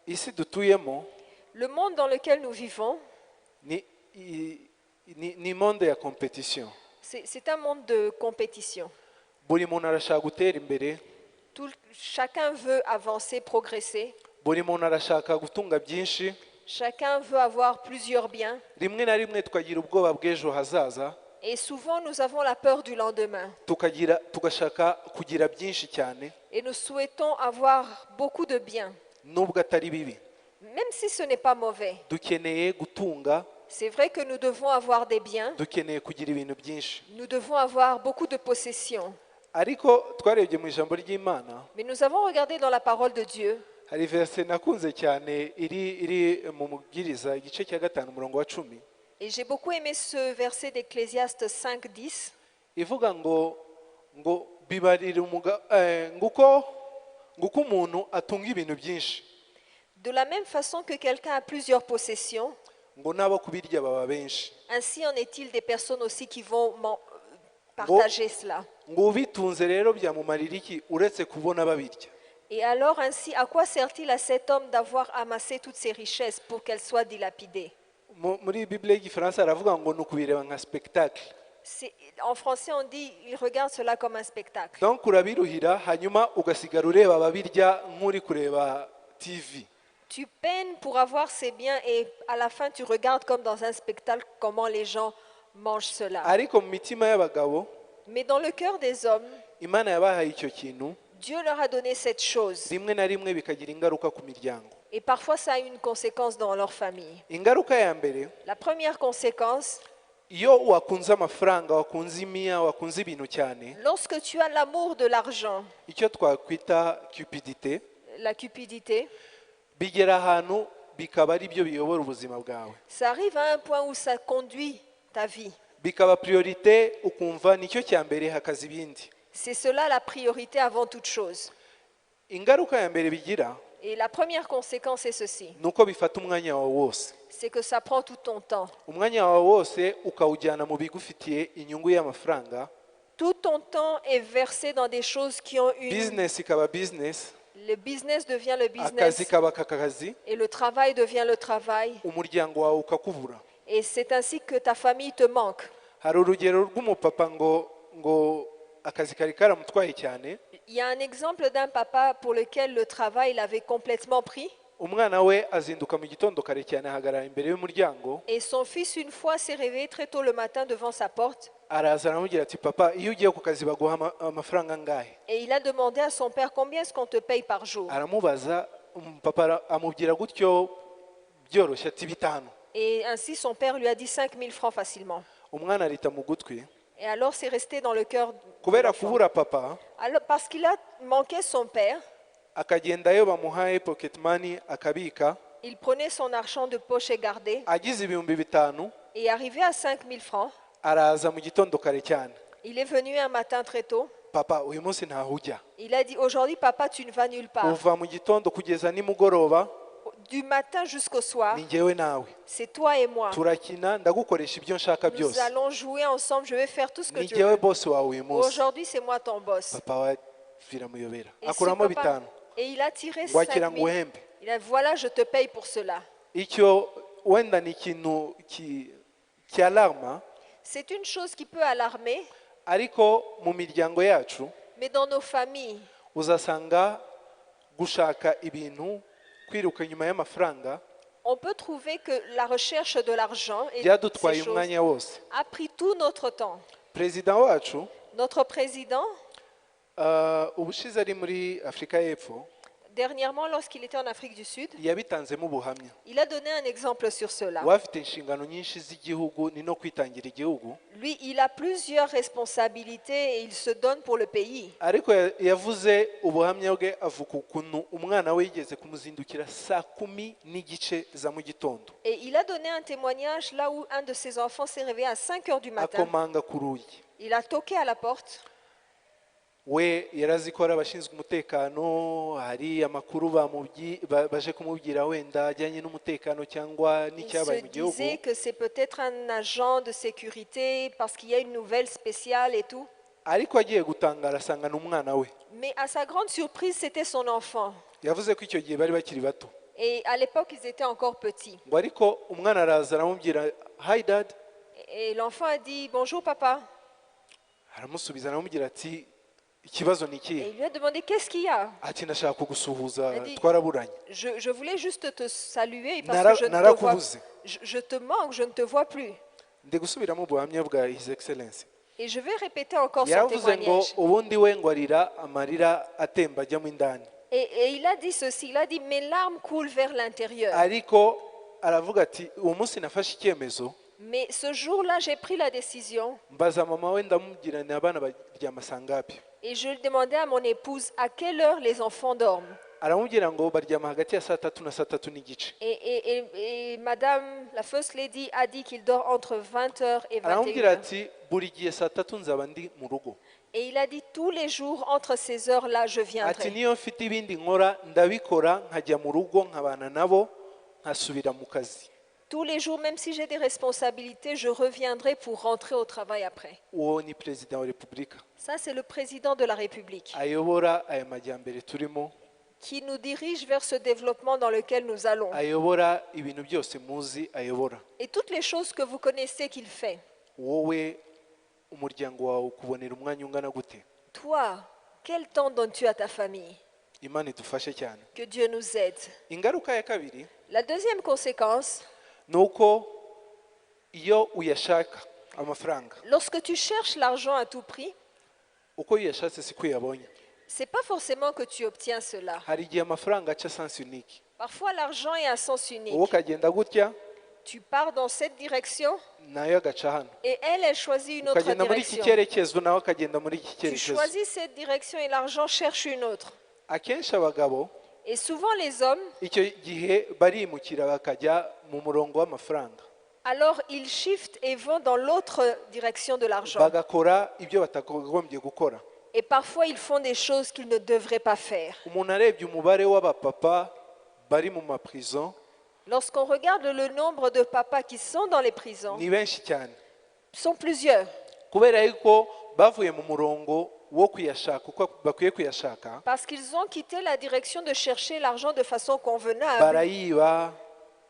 [SPEAKER 2] Isi dutuyemo
[SPEAKER 1] Le monde dans lequel nous vivons,
[SPEAKER 2] ni monde ya competition.
[SPEAKER 1] c'est un monde de compétition.
[SPEAKER 2] Buri muntu arashaka gutera imbere,
[SPEAKER 1] Chacun veut avancer, progresser.
[SPEAKER 2] buri muntu arashaka gutunga byinshi.
[SPEAKER 1] Chacun veut avoir plusieurs biens.
[SPEAKER 2] Rimwe na rimwe tukagira ubwoba bw'ejo hazaza,
[SPEAKER 1] Et souvent, nous avons la peur du lendemain.
[SPEAKER 2] tugashaka kugira byinshi cyane,
[SPEAKER 1] Et nous souhaitons avoir beaucoup de biens.
[SPEAKER 2] nubwo atari bibi.
[SPEAKER 1] Même si ce n'est pas mauvais.
[SPEAKER 2] Dukeneye gutunga,
[SPEAKER 1] C'est vrai que nous devons avoir des biens.
[SPEAKER 2] dukeneye kugira ibintu byinshi.
[SPEAKER 1] Nous devons avoir beaucoup de possessions.
[SPEAKER 2] Ariko twarebye mu ijambo ry'Imana,
[SPEAKER 1] Mais nous avons regardé dans la parole de Dieu.
[SPEAKER 2] hari verse nakunze cyane iri mu Mubwiriza igice cya 5 umurongo wa 10,
[SPEAKER 1] Et j'ai beaucoup aimé ce verset d'Ecclésiaste 5:10.
[SPEAKER 2] ivuga ngo bibarire nguko umuntu atunga ibintu byinshi,
[SPEAKER 1] De la même façon que quelqu'un a plusieurs possessions,
[SPEAKER 2] ngo n'abo kubirya baba benshi.
[SPEAKER 1] ainsi en est-il des personnes aussi qui vont partager cela.
[SPEAKER 2] Ngo ubitunze rero byamumarira iki uretse kubona babirya?
[SPEAKER 1] Et alors ainsi, à quoi sert-il à cet homme d'avoir amassé toutes ces richesses pour qu'elles soient dilapidées?
[SPEAKER 2] Muri Bible y'igifaransa aravuga ngo nukubireba nka spectacle.
[SPEAKER 1] En français, on dit, il regarde cela comme un spectacle.
[SPEAKER 2] Donc urabiruhira hanyuma ugasigara ureba babirya nk'uri kureba TV.
[SPEAKER 1] Tu peines pour avoir ces biens et à la fin, tu regardes comme dans un spectacle comment les gens mangent cela.
[SPEAKER 2] Ariko mu mitima y'abagabo,
[SPEAKER 1] Mais dans le cœur des hommes,
[SPEAKER 2] Imana yabahaye icyo kintu,
[SPEAKER 1] Dieu leur a donné cette chose.
[SPEAKER 2] rimwe na rimwe bikagira ingaruka ku miryango.
[SPEAKER 1] Et parfois, ça a une conséquence dans leur famille.
[SPEAKER 2] Ingaruka ya mbere,
[SPEAKER 1] La première conséquence,
[SPEAKER 2] iyo wakunze amafaranga, wakunze imiya, wakunze ibintu cyane,
[SPEAKER 1] lorsque tu as l'amour de l'argent,
[SPEAKER 2] icyo twakwita cupidité,
[SPEAKER 1] la cupidité,
[SPEAKER 2] bigera ahantu bikaba ari byo biyobora ubuzima bwawe,
[SPEAKER 1] Ça arrive à un point où ça conduit ta vie.
[SPEAKER 2] bikaba priorite ukumva nicyo cya mbere hakaza ibindi.
[SPEAKER 1] C'est cela la priorité avant toute chose.
[SPEAKER 2] Ingaruka ya mbere bigira
[SPEAKER 1] Et la première conséquence est ceci,
[SPEAKER 2] nuko bifata umwanya wawe wose,
[SPEAKER 1] c'est que ça prend tout ton temps.
[SPEAKER 2] umwanya wawe wose ukawujyana mu bigufitiye inyungu y'amafaranga.
[SPEAKER 1] Tout ton temps est versé dans des choses qui ont une...
[SPEAKER 2] Business ikaba business,
[SPEAKER 1] Le business devient le
[SPEAKER 2] akazi
[SPEAKER 1] business
[SPEAKER 2] kaba akazi,
[SPEAKER 1] et le travail devient le travail.
[SPEAKER 2] umuryango wawe ukakubura.
[SPEAKER 1] Et c'est ainsi que ta famille te manque.
[SPEAKER 2] Hari urugero rw'umupapa ngo akazi kari karamutwaye cyane,
[SPEAKER 1] Il y a un exemple d'un papa pour lequel le travail l'avait complètement pris.
[SPEAKER 2] umwana we azinduka mu gitondo kare cyane ahagarara imbere y'umuryango,
[SPEAKER 1] Et son fils, une fois, s'est réveillé très tôt le matin devant sa porte.
[SPEAKER 2] araza aramubwira ati papa, iyo ugiye ku kazi baguha amafaranga angahe?
[SPEAKER 1] Et il a demandé à son père combien est-ce qu'on te paye par jour.
[SPEAKER 2] Aramubaza, papa amubwira gutyo byoroshye ati 5.
[SPEAKER 1] Et ainsi, son père lui a dit 5 000 francs facilement.
[SPEAKER 2] Umwana arita mu gutwi,
[SPEAKER 1] Et alors, c'est resté dans le cœur de
[SPEAKER 2] kubera
[SPEAKER 1] l'enfant.
[SPEAKER 2] kubura papa
[SPEAKER 1] Alors, parce qu'il a manqué son père,
[SPEAKER 2] akagendayo bamuhaye pocket money akabika,
[SPEAKER 1] il prenait son argent de poche et gardé.
[SPEAKER 2] agize 5,000
[SPEAKER 1] Et arrivé à 5 000 francs,
[SPEAKER 2] araza mu gitondo kare cyane,
[SPEAKER 1] il est venu un matin très tôt.
[SPEAKER 2] papa uyu munsi ntaho ujya,
[SPEAKER 1] Il a dit, aujourd'hui, papa, tu ne vas nulle part.
[SPEAKER 2] uva mu gitondo kugeza nimugoroba
[SPEAKER 1] Du matin jusqu'au soir,
[SPEAKER 2] ni njyewe nawe,
[SPEAKER 1] c'est toi et moi.
[SPEAKER 2] turakina ndagukoresha ibyo nshaka
[SPEAKER 1] Nous
[SPEAKER 2] byose,
[SPEAKER 1] allons jouer ensemble, je vais faire tout ce que
[SPEAKER 2] ni
[SPEAKER 1] tu
[SPEAKER 2] njyewe
[SPEAKER 1] veux.
[SPEAKER 2] boss wawe uyu munsi.
[SPEAKER 1] Aujourd'hui, c'est moi ton boss.
[SPEAKER 2] Papa we biramuyobera,
[SPEAKER 1] Et, ce
[SPEAKER 2] akuramo
[SPEAKER 1] papa-
[SPEAKER 2] 5.
[SPEAKER 1] et il a tiré
[SPEAKER 2] ngo
[SPEAKER 1] 5
[SPEAKER 2] akira
[SPEAKER 1] 000.
[SPEAKER 2] nguhembe.
[SPEAKER 1] Il a dit, voilà, je te paye pour cela.
[SPEAKER 2] Icyo wenda ni ikintu cy'alarma,
[SPEAKER 1] C'est une chose qui peut alarmer,
[SPEAKER 2] ariko mu miryango yacu
[SPEAKER 1] mais dans nos familles,
[SPEAKER 2] uzasanga gushaka ibintu, kwiruka nyuma y'amafaranga
[SPEAKER 1] on peut trouver que la recherche de l'argent et
[SPEAKER 2] byadutwaye
[SPEAKER 1] ces choses
[SPEAKER 2] umwanya wose.
[SPEAKER 1] a pris tout notre temps.
[SPEAKER 2] Perezida wacu
[SPEAKER 1] Notre président,
[SPEAKER 2] ubushize ari muri Afurika y'Epfo
[SPEAKER 1] dernièrement, lorsqu'il était en Afrique du Sud,
[SPEAKER 2] yabitanzemo ubuhamya.
[SPEAKER 1] il a donné un exemple sur cela.
[SPEAKER 2] Uwafite inshingano nyinshi z'igihugu ni no kwitangira igihugu,
[SPEAKER 1] Lui, il a plusieurs responsabilités et il se donne pour le pays.
[SPEAKER 2] ariko yavuze ubuhamya bwe, avuga ukuntu umwana we yigeze kumuzindukira 10:10 za mu gitondo,
[SPEAKER 1] Et il a donné un témoignage là où un de ses enfants s'est réveillé à 5 heures du matin.
[SPEAKER 2] akomanga ku rugi.
[SPEAKER 1] Il a toqué à la porte.
[SPEAKER 2] We yarazi ko ari abashinzwe umutekano, hari amakuru baje kumubwira wenda ajyanye n'umutekano cyangwa
[SPEAKER 1] Il
[SPEAKER 2] n'icyabaye
[SPEAKER 1] se
[SPEAKER 2] mu gihugu,
[SPEAKER 1] disait que c'est peut-être un agent de sécurité parce qu'il y a une nouvelle spéciale et tout.
[SPEAKER 2] ariko agiye gutangara asanga ni umwana we.
[SPEAKER 1] Mais à sa grande surprise, c'était son enfant.
[SPEAKER 2] Yavuze ko icyo gihe bari bakiri bato,
[SPEAKER 1] Et à l'époque, ils étaient encore petits.
[SPEAKER 2] ngo ariko umwana araza aramubwira hi dad,
[SPEAKER 1] Et l'enfant a dit, bonjour papa.
[SPEAKER 2] aramusubiza aramubwira ati ikibazo ni
[SPEAKER 1] Et
[SPEAKER 2] ikihe?
[SPEAKER 1] il lui a demandé, qu'est-ce qu'il y a?
[SPEAKER 2] Ati ndashaka kugusuhuza,
[SPEAKER 1] Il a dit,
[SPEAKER 2] twaraburanye.
[SPEAKER 1] Je voulais juste te saluer parce que je ne te vois,
[SPEAKER 2] Narakubuze.
[SPEAKER 1] je te manque, je ne te vois plus.
[SPEAKER 2] Ndi gusubiramo ubuhamya bwa his excellence.
[SPEAKER 1] Et je vais répéter encore son
[SPEAKER 2] Yaravuze ngo
[SPEAKER 1] témoignage.
[SPEAKER 2] ubundi we ngo arira amarira atemba ajya mu indani,
[SPEAKER 1] Et il a dit ceci, il a dit, mes larmes coulent vers l'intérieur.
[SPEAKER 2] ariko aravuga ati uwo munsi nafashe icyemezo,
[SPEAKER 1] Mais ce jour-là, j'ai pris la décision
[SPEAKER 2] mbaza mama we ndamubwira ni abana baryama saa ngapi?
[SPEAKER 1] et je demandais à mon épouse à quelle heure les enfants dorment.
[SPEAKER 2] Aramubwira ngo baryama hagati ya 3:00 na 3:30.
[SPEAKER 1] Et Madame, la First Lady, a dit qu'il dort entre 20h et
[SPEAKER 2] Aramubwira
[SPEAKER 1] 21h.
[SPEAKER 2] ati buri gihe 3:00 nzaba ndi mu rugo.
[SPEAKER 1] Et il a dit tous les jours, entre ces heures-là, je
[SPEAKER 2] Ati
[SPEAKER 1] viendrai.
[SPEAKER 2] niyo mfite ibindi nkora ndabikora, nkajya mu rugo nkabana nabo nkasubira mu kazi.
[SPEAKER 1] Tous les jours, même si j'ai des responsabilités, je reviendrai pour rentrer au travail après.
[SPEAKER 2] Uwo ni perezida wa repubulika
[SPEAKER 1] Ça, c'est le président de la République
[SPEAKER 2] ayobora aya majyambere turimo,
[SPEAKER 1] qui nous dirige vers ce développement dans lequel nous allons.
[SPEAKER 2] ayobora ibintu byose muzi ayobora.
[SPEAKER 1] Et toutes les choses que vous connaissez qu'il fait.
[SPEAKER 2] Wowe umuryango wawe ukubonera umwanya ungana gute?
[SPEAKER 1] Toi, quel temps donnes-tu à ta famille?
[SPEAKER 2] Imana idufashe cyane.
[SPEAKER 1] Que Dieu nous aide.
[SPEAKER 2] Ingaruka ya kabiri
[SPEAKER 1] La deuxième conséquence,
[SPEAKER 2] ni uko iyo uyashaka amafaranga,
[SPEAKER 1] lorsque tu cherches l'argent à tout prix,
[SPEAKER 2] uko uyashatse siko uyabonye.
[SPEAKER 1] c'est pas forcément que tu obtiens cela.
[SPEAKER 2] Hari igihe amafaranga aca sens unique,
[SPEAKER 1] Parfois, l'argent est à sens unique.
[SPEAKER 2] wowe ukagenda gutya
[SPEAKER 1] Tu pars dans cette direction
[SPEAKER 2] nayo agaca hano,
[SPEAKER 1] et elle choisit une autre
[SPEAKER 2] ukagenda muri iki
[SPEAKER 1] direction.
[SPEAKER 2] cyerekezo nawe akagenda muri iki
[SPEAKER 1] Tu
[SPEAKER 2] cyerekezo.
[SPEAKER 1] choisis cette direction et l'argent cherche une autre.
[SPEAKER 2] Akenshi abagabo
[SPEAKER 1] Et souvent les hommes,
[SPEAKER 2] icyo gihe barimukira bakajya mu murongo w'amafaranga
[SPEAKER 1] alors ils shiftent et vont dans l'autre direction de l'argent.
[SPEAKER 2] bagakora ibyo batagombye gukora.
[SPEAKER 1] Et parfois ils font des choses qu'ils ne devraient pas faire.
[SPEAKER 2] Umuntu arebye umubare w'abapapa bari mu maprison
[SPEAKER 1] Lorsqu'on regarde le nombre de papas qui sont dans les prisons,
[SPEAKER 2] ni benshi cyane
[SPEAKER 1] sont plusieurs.
[SPEAKER 2] kubera yuko bavuye mu murongo wo kuyashaka uko bakwiye kuyashaka,
[SPEAKER 1] Parce qu'ils ont quitté la direction de chercher l'argent de façon convenable.
[SPEAKER 2] barayiba,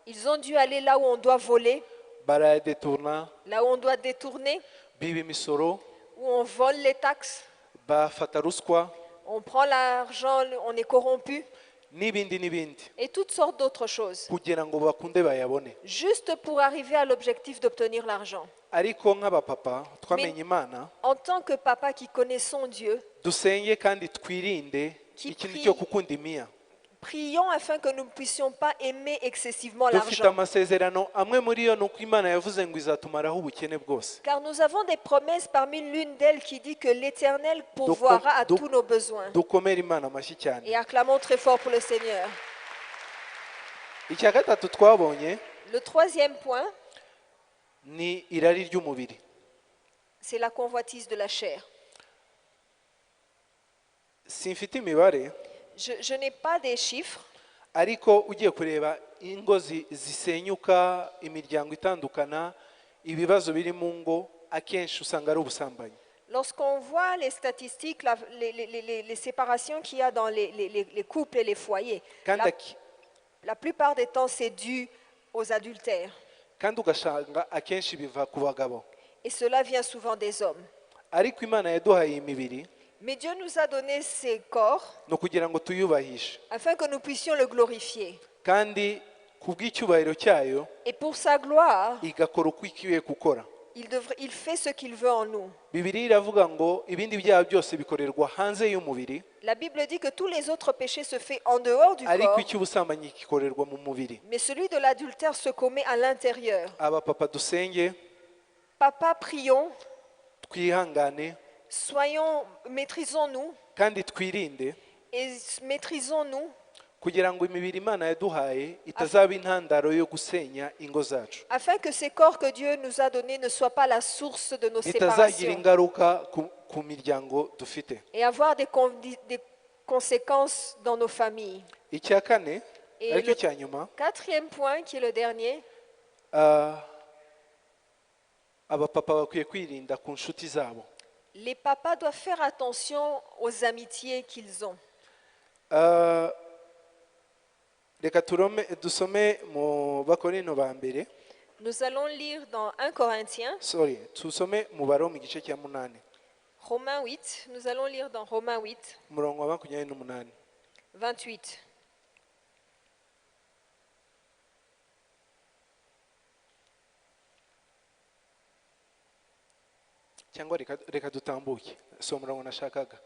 [SPEAKER 1] Ils ont dû aller là où on doit voler,
[SPEAKER 2] barayadeturna,
[SPEAKER 1] là où on doit détourner,
[SPEAKER 2] biba imisoro,
[SPEAKER 1] où on vole les taxes,
[SPEAKER 2] bafata ruswa
[SPEAKER 1] on prend l'argent, on est corrompu,
[SPEAKER 2] n'ibindi n'ibindi
[SPEAKER 1] et toutes sortes d'autres choses,
[SPEAKER 2] kugira ngo bakunde bayabone.
[SPEAKER 1] juste pour arriver à l'objectif d'obtenir l'argent.
[SPEAKER 2] Ariko nk'abapapa twamenye Imana,
[SPEAKER 1] En tant que papa qui connaît son Dieu,
[SPEAKER 2] dusenge kandi twirinde ikintu cyo gukunda imiya.
[SPEAKER 1] prions afin que nous ne puissions pas aimer excessivement
[SPEAKER 2] Dufite
[SPEAKER 1] l'argent.
[SPEAKER 2] amasezerano amwe muri yo ni uko Imana yavuze ngo izatumaraho ubukene bwose.
[SPEAKER 1] Car nous avons des promesses, parmi l'une d'elles qui dit que l'Éternel pourvoira à tous nos besoins.
[SPEAKER 2] Dukomere Imana amashyi cyane.
[SPEAKER 1] Et acclamons très fort pour le Seigneur.
[SPEAKER 2] Icya gatatu twabonye
[SPEAKER 1] Le troisième point,
[SPEAKER 2] ni irari ry'umubiri.
[SPEAKER 1] c'est la convoitise de la chair.
[SPEAKER 2] Simfite imibare
[SPEAKER 1] Je n'ai pas des chiffres,
[SPEAKER 2] ariko ugiye kureba ingo zisenyuka, imiryango itandukana, ibibazo biri mu ngo akenshi usanga ari ubusambanyi.
[SPEAKER 1] lorsqu'on voit les statistiques, les séparations qu'il y a dans les couples et les foyers. La plupart des temps, c'est dû aux adultères.
[SPEAKER 2] Kandi ugasanga akenshi biva ku bagabo.
[SPEAKER 1] Et cela vient souvent des hommes.
[SPEAKER 2] Ariko Imana yaduhaye imibiri
[SPEAKER 1] Mais Dieu nous a donné ces corps
[SPEAKER 2] no kugira ngo tuyubahishe.
[SPEAKER 1] afin que nous puissions le glorifier.
[SPEAKER 2] Kandi kubw'icyubahiro cyayo
[SPEAKER 1] Et pour sa gloire,
[SPEAKER 2] igakora uko ikwiye gukora.
[SPEAKER 1] il fait ce qu'il veut en nous.
[SPEAKER 2] Bibiliya iravuga ngo ibindi byaha byose bikorerwa hanze y'umubiri,
[SPEAKER 1] La Bible dit que tous les autres péchés se font en dehors du
[SPEAKER 2] ariko
[SPEAKER 1] corps,
[SPEAKER 2] icy'ubusambanyi gikorerwa mu mubiri.
[SPEAKER 1] mais celui de l'adultère se commet à l'intérieur.
[SPEAKER 2] Abapapa dusenge,
[SPEAKER 1] Papa, prions,
[SPEAKER 2] twihangane
[SPEAKER 1] maîtrisons-nous
[SPEAKER 2] kandi twirinde
[SPEAKER 1] et maîtrisons-nous
[SPEAKER 2] kugira ngo imibiri Imana yaduhaye itazaba intandaro yo gusenya ingo zacu,
[SPEAKER 1] afin que ces corps que Dieu nous a donnés ne soient pas la source de nos
[SPEAKER 2] itazagira
[SPEAKER 1] séparations
[SPEAKER 2] ingaruka ku miryango dufite.
[SPEAKER 1] et avoir des conséquences dans nos familles.
[SPEAKER 2] Icya kane
[SPEAKER 1] Et
[SPEAKER 2] aricyo
[SPEAKER 1] le
[SPEAKER 2] cya nyuma,
[SPEAKER 1] quatrième point, qui est le dernier,
[SPEAKER 2] abapapa bakwiye kwirinda ku nshuti zabo.
[SPEAKER 1] les papas doivent faire attention aux amitiés qu'ils ont.
[SPEAKER 2] Reka dusome mu Bakorinto ba mbere,
[SPEAKER 1] Nous allons lire dans 1 Corinthiens,
[SPEAKER 2] tusome mu Baroma igice cya 8
[SPEAKER 1] Romains 8. Nous allons lire dans Romains 8,
[SPEAKER 2] umurongo wa 28.
[SPEAKER 1] 28.
[SPEAKER 2] Cyangwa reka dutambuke, si umurongo nashakaga.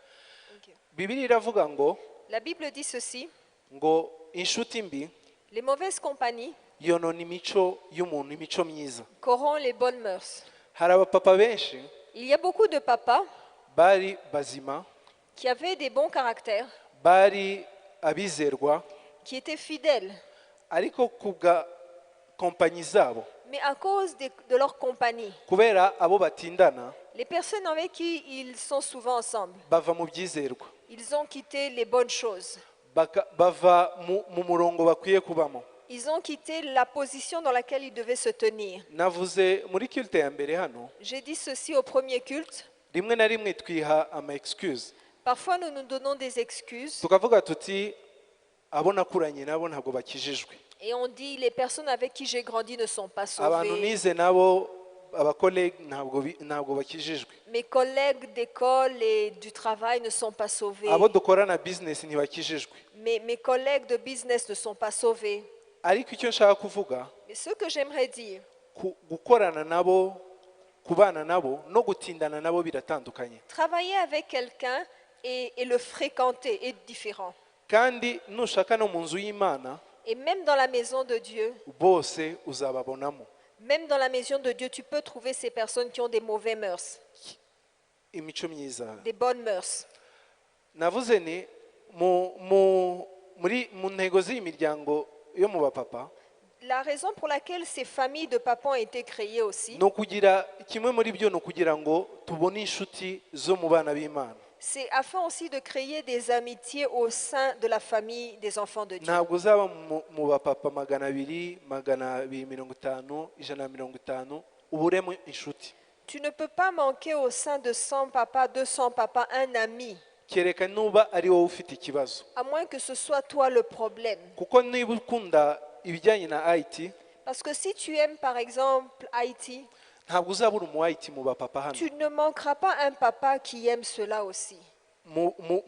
[SPEAKER 1] Ok.
[SPEAKER 2] Bibiliya iravuga ngo
[SPEAKER 1] La Bible dit ceci,
[SPEAKER 2] ngo inshuti mbi
[SPEAKER 1] les mauvaises compagnies
[SPEAKER 2] yonona imico y'umuntu, imico myiza.
[SPEAKER 1] corrompent les bonnes mœurs.
[SPEAKER 2] Hari abapapa benshi
[SPEAKER 1] Il y a beaucoup de papas
[SPEAKER 2] bari bazima,
[SPEAKER 1] qui avaient des bons caractères,
[SPEAKER 2] bari abizerwa,
[SPEAKER 1] qui étaient fidèles,
[SPEAKER 2] ariko kubwa kompanyi zabo,
[SPEAKER 1] mais à cause de leur compagnie,
[SPEAKER 2] kubera abo batindana,
[SPEAKER 1] les personnes avec qui ils sont souvent ensemble,
[SPEAKER 2] bava mu byizerwa,
[SPEAKER 1] ils ont quitté les bonnes choses.
[SPEAKER 2] bava mu murongo bakwiye kubamo.
[SPEAKER 1] Ils ont quitté la position dans laquelle ils devaient se tenir.
[SPEAKER 2] Navuze muri culte ya mbere hano,
[SPEAKER 1] J'ai dit ceci au premier culte.
[SPEAKER 2] rimwe na rimwe twiha ama excuse,
[SPEAKER 1] Parfois, nous nous donnons des excuses
[SPEAKER 2] tukavuga tuti abo nakuranye nabo ntabwo bakijijwe,
[SPEAKER 1] et on dit les personnes avec qui j'ai grandi ne sont pas
[SPEAKER 2] abantu
[SPEAKER 1] sauvées.
[SPEAKER 2] nize nabo abakolege ntabwo bakijijwe,
[SPEAKER 1] Mes collègues d'école et du travail ne sont pas sauvés.
[SPEAKER 2] abo dukorana business ntibakijijwe.
[SPEAKER 1] Mes collègues de business ne sont pas sauvés.
[SPEAKER 2] Ariko icyo nshaka kuvuga,
[SPEAKER 1] Mais ce que j'aimerais dire,
[SPEAKER 2] gukorana nabo, kubana nabo no gutindana nabo biratandukanye.
[SPEAKER 1] travailler avec quelqu'un et le fréquenter est différent.
[SPEAKER 2] Kandi nushaka no mu nzu y'Imana
[SPEAKER 1] Et même dans la maison de Dieu,
[SPEAKER 2] bose uzababonamo.
[SPEAKER 1] même dans la maison de Dieu, tu peux trouver ces personnes qui ont des mauvaises mœurs,
[SPEAKER 2] Imico myiza.
[SPEAKER 1] des bonnes mœurs.
[SPEAKER 2] Navuze ni mu mu ntego z'iyi miryango yo mu bapapa
[SPEAKER 1] la raison pour laquelle ces familles de papas ont été créées aussi,
[SPEAKER 2] ni ukugira kimwe muri byo ni ukugira ngo tubone inshuti zo mu bana b'Imana.
[SPEAKER 1] c'est afin aussi de créer des amitiés au sein de la famille des enfants de Dieu.
[SPEAKER 2] ntabwo uzaba mu bapapa 200 250 150 uburemo inshuti.
[SPEAKER 1] Tu ne peux pas manquer au sein de 100 papas, 200 papas, un ami,
[SPEAKER 2] kereka nuba ari wowe ufite ikibazo,
[SPEAKER 1] à moins que ce soit toi le problème.
[SPEAKER 2] kuko niba ukunda ibijyanye na IT,
[SPEAKER 1] Parce que si tu aimes par exemple Haïti,
[SPEAKER 2] ntabwo uzabura umu IT mu bapapa hano.
[SPEAKER 1] tu ne manqueras pas un papa qui aime cela aussi.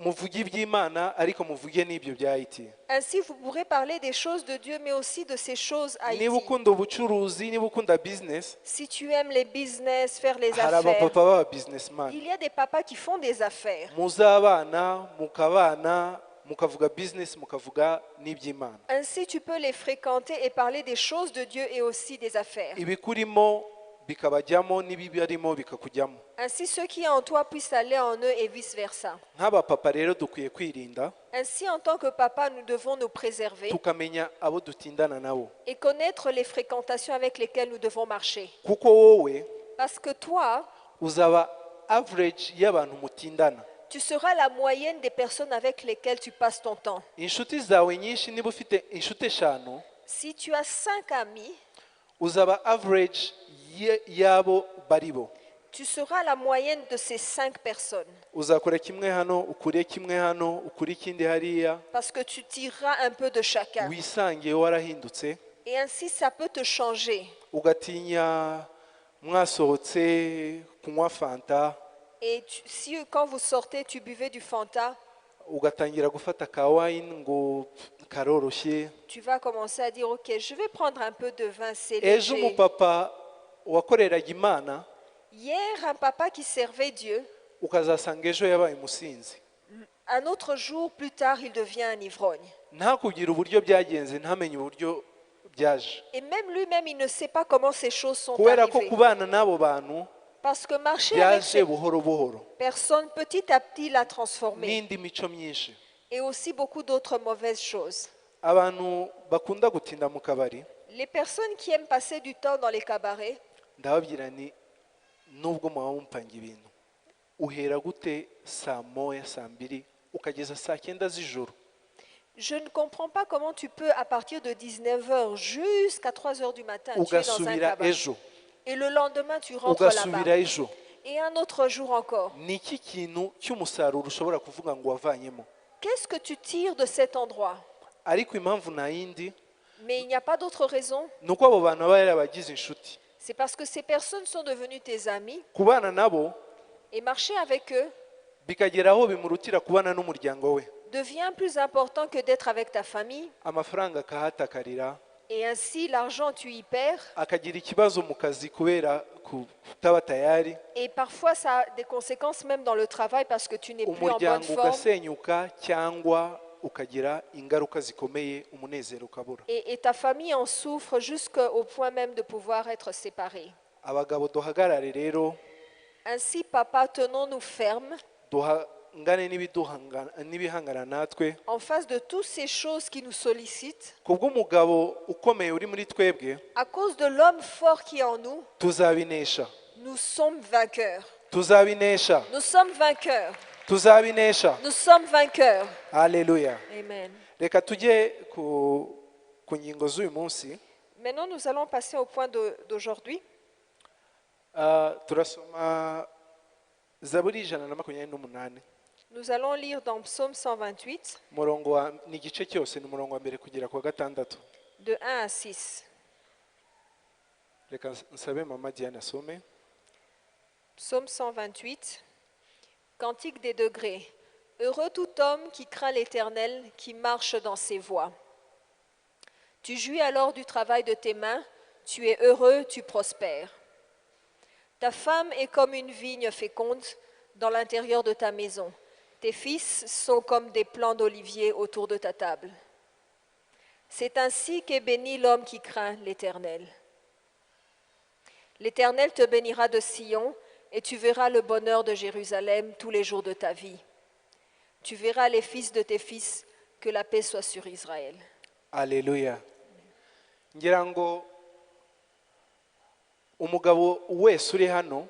[SPEAKER 2] Muvuge iby'Imana ariko muvuge n'ibyo bya IT.
[SPEAKER 1] Ainsi, vous pourrez parler des choses de Dieu, mais aussi de ces choses Haïti.
[SPEAKER 2] niba ukunda ubucuruzi, niba ukunda business,
[SPEAKER 1] Si tu aimes les business, faire les
[SPEAKER 2] hari
[SPEAKER 1] affaires,
[SPEAKER 2] abapapa baba businessman.
[SPEAKER 1] il y a des papas qui font des affaires.
[SPEAKER 2] muzabana mukabana mukavuga business mukavuga n'iby'Imana.
[SPEAKER 1] Ainsi, tu peux les fréquenter et parler des choses de Dieu et aussi des affaires.
[SPEAKER 2] ibikurimo bikabajyamo n'ibibarimo bikakujyamo.
[SPEAKER 1] Ainsi, ceux qui en toi puissent aller en eux et vice-versa.
[SPEAKER 2] nk'abapapa rero dukwiye kwirinda
[SPEAKER 1] Ainsi, en tant que papa, nous devons nous préserver
[SPEAKER 2] tukamenya abo dutindana nabo,
[SPEAKER 1] et connaître les fréquentations avec lesquelles nous devons marcher.
[SPEAKER 2] kuko wowe
[SPEAKER 1] Parce que toi,
[SPEAKER 2] uzaba average y'abantu mutindana.
[SPEAKER 1] tu seras la moyenne des personnes avec lesquelles tu passes ton temps.
[SPEAKER 2] inshuti zawe nyinshi, niba ufite inshuti 5,
[SPEAKER 1] Si tu as 5 amis,
[SPEAKER 2] uzaba average y'abo baribo.
[SPEAKER 1] tu seras la moyenne de ces 5 personnes.
[SPEAKER 2] uzakora kimwe hano, ukure kimwe hano, ukure ikindi hariya,
[SPEAKER 1] Parce que tu tireras un peu de chacun.
[SPEAKER 2] wisange warahindutse,
[SPEAKER 1] Et ainsi, ça peut te changer.
[SPEAKER 2] ugatinya mwasohotse kunywa fanta,
[SPEAKER 1] Et si quand vous sortez, tu buvez du Fanta,
[SPEAKER 2] ugatangira gufata ka wine ngo karoroshye.
[SPEAKER 1] tu vas commencer à dire, ok, je vais prendre un peu de vin, c'est
[SPEAKER 2] ejo
[SPEAKER 1] léger.
[SPEAKER 2] umupapa wakoreraga Imana
[SPEAKER 1] Hier, un papa qui servait Dieu,
[SPEAKER 2] ukazasanga ejo yabaye umusinzi.
[SPEAKER 1] un autre jour, plus tard, il devient un ivrogne.
[SPEAKER 2] ntakubwire uburyo byagenze, ntamenye uburyo byaje,
[SPEAKER 1] Et même lui-même, il ne sait pas comment ces choses sont
[SPEAKER 2] kubera ko
[SPEAKER 1] arrivées.
[SPEAKER 2] kubana n'abo bantu
[SPEAKER 1] Parce que marcher avec
[SPEAKER 2] byaje
[SPEAKER 1] ces
[SPEAKER 2] buhoro buhoro,
[SPEAKER 1] personnes, petit à petit, l'a transformé.
[SPEAKER 2] n'indi mico myinshi.
[SPEAKER 1] Et aussi beaucoup d'autres mauvaises choses.
[SPEAKER 2] abantu bakunda gutinda mu kabari,
[SPEAKER 1] Les personnes qui aiment passer du temps dans les cabarets,
[SPEAKER 2] ndababwira ni nubwo mwaba mupanga ibintu, uhera gute saa moya saa mbiri ukageza saa 9 z'ijoro,
[SPEAKER 1] je ne comprends pas comment tu peux, à partir de 19h jusqu'à 3h du matin, tu es dans un
[SPEAKER 2] ugasubira
[SPEAKER 1] cabaret.
[SPEAKER 2] ejo,
[SPEAKER 1] Et le lendemain, tu rentres
[SPEAKER 2] ugasubira
[SPEAKER 1] là-bas.
[SPEAKER 2] ejo.
[SPEAKER 1] Et un autre jour encore.
[SPEAKER 2] ni iki kintu cy'umusaruro ushobora kuvuga ngo wavanyemo?
[SPEAKER 1] Qu'est-ce que tu tires de cet endroit?
[SPEAKER 2] ariko impamvu nta yindi
[SPEAKER 1] Mais il n'y a pas d'autre raison.
[SPEAKER 2] ni uko abo bantu baba yarabagize inshuti.
[SPEAKER 1] C'est parce que ces personnes sont devenues tes amis
[SPEAKER 2] kubana nabo
[SPEAKER 1] et marcher avec eux
[SPEAKER 2] bikagera aho bimurutira kubana n'umuryango we,
[SPEAKER 1] devient plus important que d'être avec ta famille.
[SPEAKER 2] amafaranga akahatakarira,
[SPEAKER 1] Et ainsi, l'argent, tu y perds.
[SPEAKER 2] akagira ikibazo mu kazi kubera kutaba tayari,
[SPEAKER 1] Et parfois, ça a des conséquences même dans le travail parce que tu n'es plus en bonne
[SPEAKER 2] umuryango
[SPEAKER 1] forme.
[SPEAKER 2] ugasenyuka cyangwa ukagira ingaruka zikomeye, umunezero ukabura.
[SPEAKER 1] Et ta famille en souffre jusqu'au point même de pouvoir être séparés.
[SPEAKER 2] abagabo duhagarare rero,
[SPEAKER 1] Ainsi, papa, tenons-nous fermes
[SPEAKER 2] duhangane n'ibihangana natwe,
[SPEAKER 1] en face de toutes ces choses qui nous sollicitent.
[SPEAKER 2] kubw'umugabo ukomeye uri muri twebwe,
[SPEAKER 1] À cause de l'homme fort qui est en nous,
[SPEAKER 2] tuzabinesha,
[SPEAKER 1] nous sommes vainqueurs.
[SPEAKER 2] tuzabinesha,
[SPEAKER 1] Nous sommes vainqueurs.
[SPEAKER 2] tuzabinesha.
[SPEAKER 1] Nous sommes vainqueurs.
[SPEAKER 2] Haleluya.
[SPEAKER 1] Amen.
[SPEAKER 2] Reka tujye ku ngingo z'uyu munsi.
[SPEAKER 1] Maintenant, nous allons passer au point d'aujourd'hui.
[SPEAKER 2] Turasoma Zaburi 128,
[SPEAKER 1] Nous allons lire dans Psaume 128,
[SPEAKER 2] umurongo wa ni igice cyose, ni umurongo wa mbere kugera ku wa gatandatu.
[SPEAKER 1] de 1 à 6.
[SPEAKER 2] Reka nsabe mama Diane asome.
[SPEAKER 1] Psaume 128, Cantique des degrés. Heureux tout homme qui craint l'Éternel, qui marche dans ses voies. Tu jouis alors du travail de tes mains, tu es heureux, tu prospères. Ta femme est comme une vigne féconde dans l'intérieur de ta maison. Tes fils sont comme des plants d'olivier autour de ta table. C'est ainsi qu'est béni l'homme qui craint l'Éternel. L'Éternel te bénira de Sion, et tu verras le bonheur de Jérusalem tous les jours de ta vie. Tu verras les fils de tes fils Que la paix soit sur Israël.
[SPEAKER 2] Alléluia. Ngira ngo umugabo wese uri hano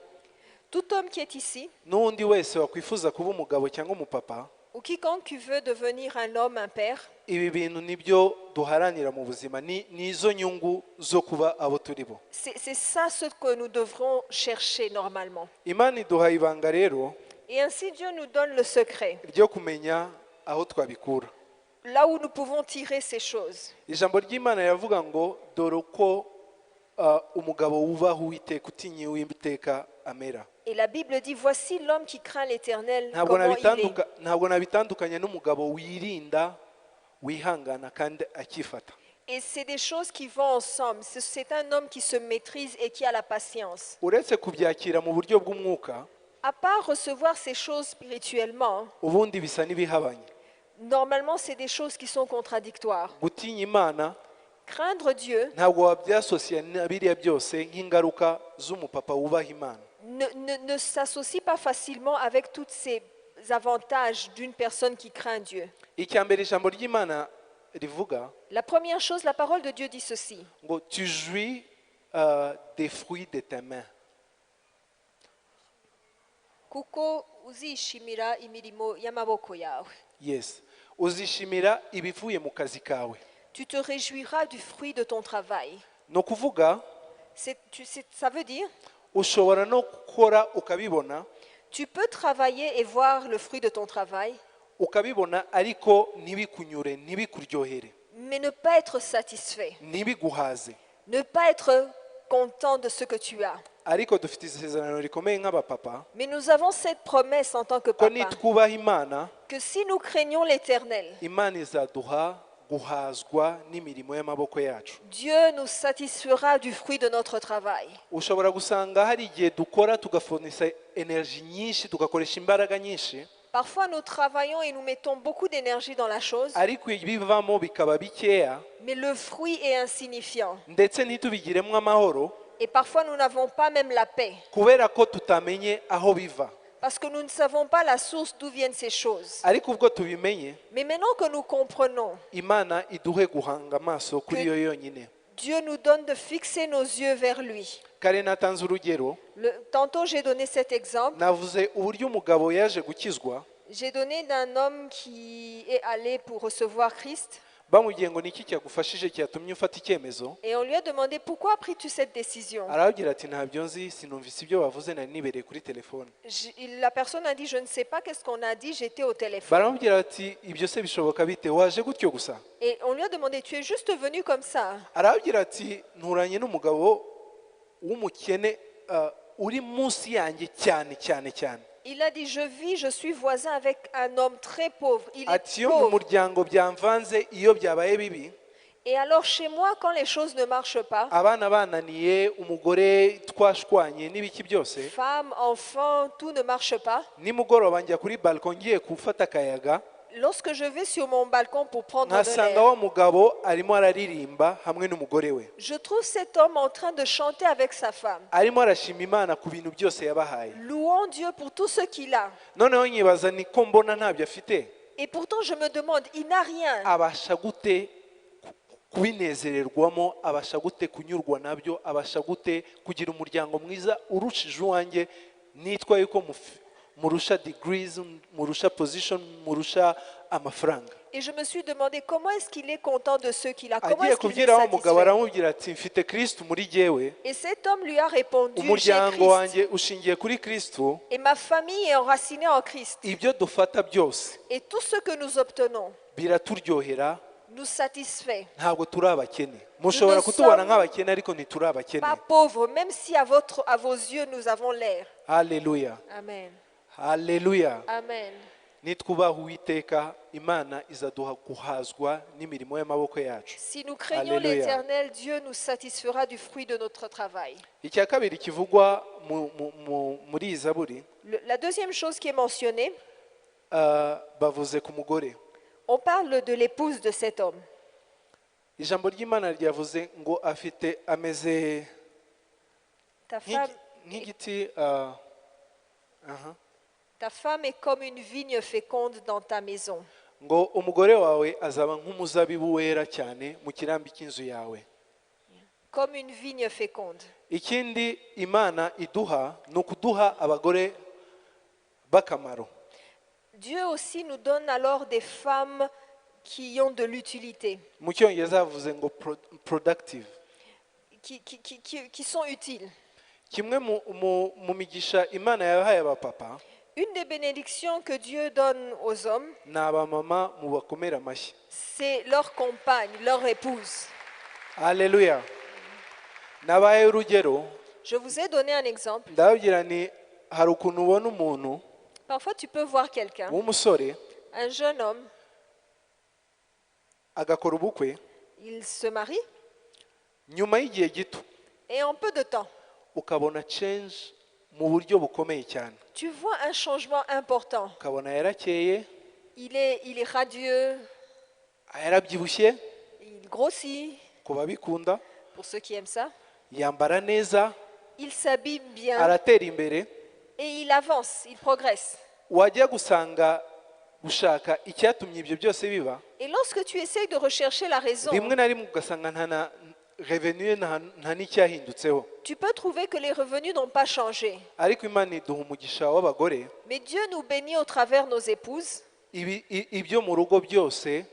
[SPEAKER 1] Tout homme qui est ici,
[SPEAKER 2] n'undi wese wakwifuza kuba umugabo cyangwa umupapa,
[SPEAKER 1] ou quiconque qui veut devenir un homme, un père,
[SPEAKER 2] ibi bintu nibyo duharanira mu buzima, ni izo nyungu zo kuba abo turi bo.
[SPEAKER 1] c'est ça ce que nous devrons chercher normalement.
[SPEAKER 2] Imana iduha ibanga rero
[SPEAKER 1] Et ainsi Dieu nous donne le secret,
[SPEAKER 2] ryo kumenya aho twabikura.
[SPEAKER 1] là où nous pouvons tirer ces choses.
[SPEAKER 2] Ijambo ry'Imana yavuga ngo dore uko umugabo wubaha Uwiteka utinye Uwiteka amera.
[SPEAKER 1] Et la Bible dit, voici l'homme qui craint l'Éternel,
[SPEAKER 2] Ntabwo
[SPEAKER 1] comment il est.
[SPEAKER 2] ntabwo nabitandukanye n'umugabo wirinda wihangana kandi akifata.
[SPEAKER 1] Et c'est des choses qui vont ensemble. C'est un homme qui se maîtrise et qui a la patience.
[SPEAKER 2] Uretse kubyakira mu buryo bw'umwuka,
[SPEAKER 1] À part recevoir ces choses spirituellement,
[SPEAKER 2] ubundi bisa n'ibihabanye.
[SPEAKER 1] normalement c'est des choses qui sont contradictoires.
[SPEAKER 2] Gutinya Imana
[SPEAKER 1] Craindre Dieu
[SPEAKER 2] ntabwo wabyasosiye na biriya byose nk'ingaruka z'umupapa wubaha Imana.
[SPEAKER 1] ne s'associe pas facilement avec tous ces avantages d'une personne qui craint Dieu.
[SPEAKER 2] Icya mbere ijambo ry'Imana rivuga
[SPEAKER 1] La première chose, la parole de Dieu dit ceci.
[SPEAKER 2] ngo tu jouis des fruits de tes mains.
[SPEAKER 1] Kuko uzishimira imirimo y'amaboko yawe.
[SPEAKER 2] Yes. Uzishimira ibivuye mu kazi kawe.
[SPEAKER 1] Tu te réjouiras du fruit de ton travail.
[SPEAKER 2] No kuvuga
[SPEAKER 1] Ça veut dire,
[SPEAKER 2] ushobora no gukora ukabibona,
[SPEAKER 1] tu peux travailler et voir le fruit de ton travail,
[SPEAKER 2] ukabibona ariko ntibikunyure, ntibikuryohere,
[SPEAKER 1] mais ne pas être satisfait,
[SPEAKER 2] ntibiguhaze.
[SPEAKER 1] ne pas être content de ce que tu as.
[SPEAKER 2] Ariko dufite isezerano rikomeye nk'abapapa
[SPEAKER 1] Mais nous avons cette promesse en tant que
[SPEAKER 2] ko
[SPEAKER 1] papa,
[SPEAKER 2] nitwubaha Imana,
[SPEAKER 1] que si nous craignons l'Éternel,
[SPEAKER 2] Imana izaduha guhazwa n'imirimo y'amaboko yacu.
[SPEAKER 1] Dieu nous satisfera du fruit de notre travail.
[SPEAKER 2] Ushobora gusanga hari igihe dukora tugafonisa energy nyinshi, tugakoresha imbaraga nyinshi,
[SPEAKER 1] Parfois nous travaillons et nous mettons beaucoup d'énergie dans la chose,
[SPEAKER 2] ariko ibivamo bikaba bikeya
[SPEAKER 1] mais le fruit est insignifiant.
[SPEAKER 2] ndetse ntitubigiremo amahoro
[SPEAKER 1] Et parfois nous n'avons pas même la paix,
[SPEAKER 2] kubera ko tutamenye aho biva.
[SPEAKER 1] parce que nous ne savons pas la source d'où viennent ces choses.
[SPEAKER 2] Ariko ubwo tubimenye,
[SPEAKER 1] Mais maintenant que nous comprenons,
[SPEAKER 2] Imana iduhe guhanga amaso kuri yo yonyine.
[SPEAKER 1] Dieu nous donne de fixer nos yeux vers lui.
[SPEAKER 2] Kare natanze urugero,
[SPEAKER 1] Tantôt j'ai donné cet exemple.
[SPEAKER 2] navuze uburyo umugabo yaje gukizwa,
[SPEAKER 1] J'ai donné d'un homme qui est allé pour recevoir Christ.
[SPEAKER 2] bamubwiye ngo niki cyagufashije cyatumye ufata icyemezo,
[SPEAKER 1] Et on lui a demandé, pourquoi as-tu pris cette décision?
[SPEAKER 2] arababwira ati ntabyo nzi, sinumvise ibyo bavuze, nari nibereye kuri telefone.
[SPEAKER 1] La personne a dit, je ne sais pas qu'est-ce qu'on a dit, j'étais au téléphone.
[SPEAKER 2] Baramubwira bati ibyo se bishoboka bite, waje gutyo gusa?
[SPEAKER 1] Et on lui a demandé, tu es juste venu comme ça?
[SPEAKER 2] Arababwira ati nturanye n'umugabo w'umukene uri munsi yanjye cyane cyane cyane.
[SPEAKER 1] Il a dit, je suis voisin avec un homme très pauvre. Il est
[SPEAKER 2] Ati iyo mu
[SPEAKER 1] pauvre.
[SPEAKER 2] muryango byamvanze, iyo byabaye bibi,
[SPEAKER 1] Et alors chez moi, quand les choses ne marchent pas,
[SPEAKER 2] abana bananiye, umugore twashwanye n'ibiki byose,
[SPEAKER 1] femmes, enfants, tout ne marche pas.
[SPEAKER 2] nimugoroba njya kuri balcon ngiye gufata akayaga,
[SPEAKER 1] Lorsque je vais sur mon balcon pour prendre de
[SPEAKER 2] nkasanga
[SPEAKER 1] l'air,
[SPEAKER 2] wa mugabo arimo araririmba hamwe n'umugore we,
[SPEAKER 1] je trouve cet homme en train de chanter avec sa femme,
[SPEAKER 2] arimo arashima Imana ku bintu byose yabahaye.
[SPEAKER 1] louant Dieu pour tout ce qu'il a.
[SPEAKER 2] Noneho nyibaza ni ko mbona ntabyo afite,
[SPEAKER 1] Et pourtant, je me demande, il n'a rien.
[SPEAKER 2] abasha gute kubinezererwamo, abasha gute kunyurwa nabyo, abasha gute kugira umuryango mwiza urushije uwanjye, nitwa yuko murusha degrees, murusha position, murusha amafaranga.
[SPEAKER 1] Et je me suis demandé, comment est-ce qu'il est content de ce qu'il a? Comment
[SPEAKER 2] Agiye
[SPEAKER 1] est-ce qu'il est
[SPEAKER 2] kubwira wa mugabo
[SPEAKER 1] satisfait?
[SPEAKER 2] aramubwira ati mfite Kristo muri jyewe,
[SPEAKER 1] Et cet homme lui a répondu, j'ai
[SPEAKER 2] umuryango
[SPEAKER 1] Christ.
[SPEAKER 2] wanjye ushingiye kuri Kristo,
[SPEAKER 1] Et ma famille est enracinée en Christ.
[SPEAKER 2] ibyo dufata byose
[SPEAKER 1] Et tout ce que nous obtenons
[SPEAKER 2] biraturyohera,
[SPEAKER 1] nous satisfait.
[SPEAKER 2] ntabwo turi abakene. Mushobora kutubona nk'abakene ariko ntituri abakene.
[SPEAKER 1] Pas pauvres, même si à vos yeux nous avons l'air.
[SPEAKER 2] Haleluya,
[SPEAKER 1] Amen.
[SPEAKER 2] haleluya.
[SPEAKER 1] Amen.
[SPEAKER 2] Nitwubaha Uwiteka, Imana izaduha guhazwa n'imirimo y'amaboko yacu.
[SPEAKER 1] Si nous craignons
[SPEAKER 2] Alléluia.
[SPEAKER 1] l'Éternel, Dieu nous satisfera du fruit de notre travail.
[SPEAKER 2] Icya kabiri kivugwa muri iyi zaburi,
[SPEAKER 1] La deuxième chose qui est mentionnée,
[SPEAKER 2] bavuze ku mugore.
[SPEAKER 1] on parle de l'épouse de cet homme.
[SPEAKER 2] Ijambo ry'Imana ryavuze ngo afite ameze
[SPEAKER 1] Ta femme,
[SPEAKER 2] nk'igiti,
[SPEAKER 1] ta femme est comme une vigne féconde dans ta maison.
[SPEAKER 2] ngo umugore wawe azaba nk'umuzabibu wera cyane mu kirambi cy'inzu yawe.
[SPEAKER 1] comme une vigne féconde.
[SPEAKER 2] Ikindi Imana iduha ni ukuduha abagore b'akamaro.
[SPEAKER 1] Dieu aussi nous donne alors des femmes qui ont de l'utilité,
[SPEAKER 2] Mu cyongereza havuze ngo productive.
[SPEAKER 1] qui sont utiles.
[SPEAKER 2] Kimwe mu migisha Imana yahaye abapapa
[SPEAKER 1] Une des bénédictions que Dieu donne aux hommes,
[SPEAKER 2] ni abamama mu bakomera amashyi.
[SPEAKER 1] c'est leur compagne, leur épouse.
[SPEAKER 2] Haleluya. Nabaye urugero,
[SPEAKER 1] Je vous ai donné un exemple.
[SPEAKER 2] ndababwira ni hari ukuntu ubona umuntu
[SPEAKER 1] Parfois, tu peux voir quelqu'un,
[SPEAKER 2] w'umusore
[SPEAKER 1] un jeune homme,
[SPEAKER 2] agakora ubukwe,
[SPEAKER 1] il se marie,
[SPEAKER 2] nyuma y'igihe gito
[SPEAKER 1] et en peu de temps,
[SPEAKER 2] ukabona change mu buryo bukomeye cyane.
[SPEAKER 1] tu vois un changement important.
[SPEAKER 2] Ukabona yarakeye,
[SPEAKER 1] Il est radieux,
[SPEAKER 2] yarabyibushye,
[SPEAKER 1] il grossit,
[SPEAKER 2] ku babikunda,
[SPEAKER 1] pour ceux qui aiment ça.
[SPEAKER 2] yambara neza,
[SPEAKER 1] Il s'habille bien
[SPEAKER 2] aratera imbere.
[SPEAKER 1] et il avance, il progresse.
[SPEAKER 2] Wajya gusanga gushaka icyatumye ibyo byose biba,
[SPEAKER 1] Et lorsque tu essayes de rechercher la raison,
[SPEAKER 2] rimwe na rimwe ugasanga nta revenue nta n'icyahindutseho.
[SPEAKER 1] tu peux trouver que les revenus n'ont pas changé.
[SPEAKER 2] Ariko Imana iduha umugisha w'abagore,
[SPEAKER 1] Mais Dieu nous bénit au travers nos épouses,
[SPEAKER 2] ibyo mu rugo byose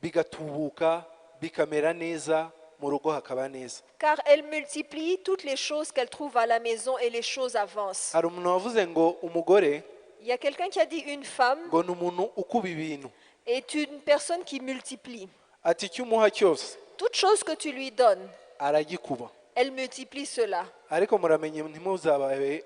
[SPEAKER 2] bigatubuka, bikamera neza, mu rugo hakaba neza.
[SPEAKER 1] car elles multiplient toutes les choses qu'elles trouvent à la maison et les choses avancent.
[SPEAKER 2] Hari umuntu wavuze ngo umugore
[SPEAKER 1] Il y a quelqu'un qui a dit une femme
[SPEAKER 2] ngo ni umuntu ukuba ibintu,
[SPEAKER 1] est une personne qui multiplie.
[SPEAKER 2] ati icyo umuha cyose
[SPEAKER 1] Toute chose que tu lui donnes,
[SPEAKER 2] aragikuba.
[SPEAKER 1] elle multiplie cela.
[SPEAKER 2] Ariko muramenye ntimuzabahe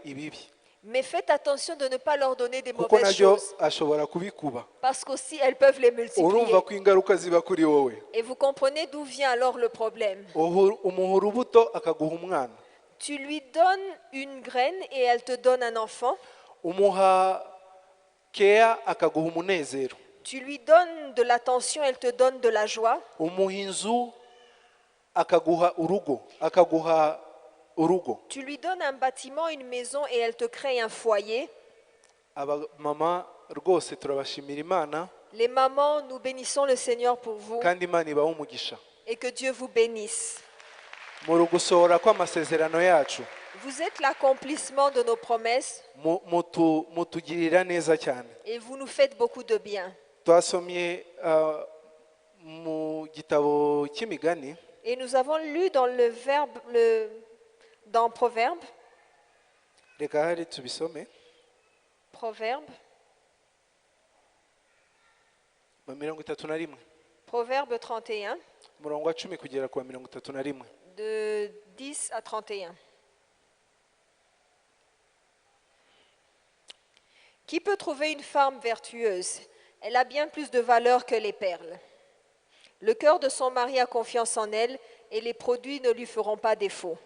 [SPEAKER 2] ibibi,
[SPEAKER 1] Mais faites attention de ne pas leur donner des
[SPEAKER 2] kuko
[SPEAKER 1] mauvaises
[SPEAKER 2] nabyo
[SPEAKER 1] choses,
[SPEAKER 2] ashobora kubikuba.
[SPEAKER 1] parce qu'aussi elles peuvent les multiplier.
[SPEAKER 2] Urumva ko ingaruka ziba kuri wowe.
[SPEAKER 1] Et vous comprenez d'où vient alors le problème.
[SPEAKER 2] Umuha urubuto akaguha umwana,
[SPEAKER 1] Tu lui donnes une graine et elle te donne un enfant.
[SPEAKER 2] umuha keya akaguha umunezero,
[SPEAKER 1] Tu lui donnes de l'attention, elle te donne de la joie.
[SPEAKER 2] umuha inzu akaguha urugo.
[SPEAKER 1] Tu lui donnes un bâtiment, une maison et elle te crée un foyer.
[SPEAKER 2] Abamama rwose turabashimira Imana,
[SPEAKER 1] Les mamans, nous bénissons le Seigneur pour vous
[SPEAKER 2] kandi Imana ibaha umugisha
[SPEAKER 1] et que Dieu vous bénisse.
[SPEAKER 2] mu gusohora kw'amasezerano yacu.
[SPEAKER 1] Vous êtes l'accomplissement de nos promesses
[SPEAKER 2] Mutugirira neza cyane.
[SPEAKER 1] et vous nous faites beaucoup de bien.
[SPEAKER 2] Twasomye mu gitabo cy'imigani,
[SPEAKER 1] Et nous avons lu dans dans Proverbe,
[SPEAKER 2] reka hari tubisome
[SPEAKER 1] Proverbe,
[SPEAKER 2] mu 31
[SPEAKER 1] Proverbe 31,
[SPEAKER 2] umurongo wa 10 kugera ku wa 31.
[SPEAKER 1] de 10 à 31. Qui peut trouver une femme vertueuse? Elle a bien plus de valeur que les perles. Le cœur de son mari a confiance en elle et les produits ne lui feront pas défaut.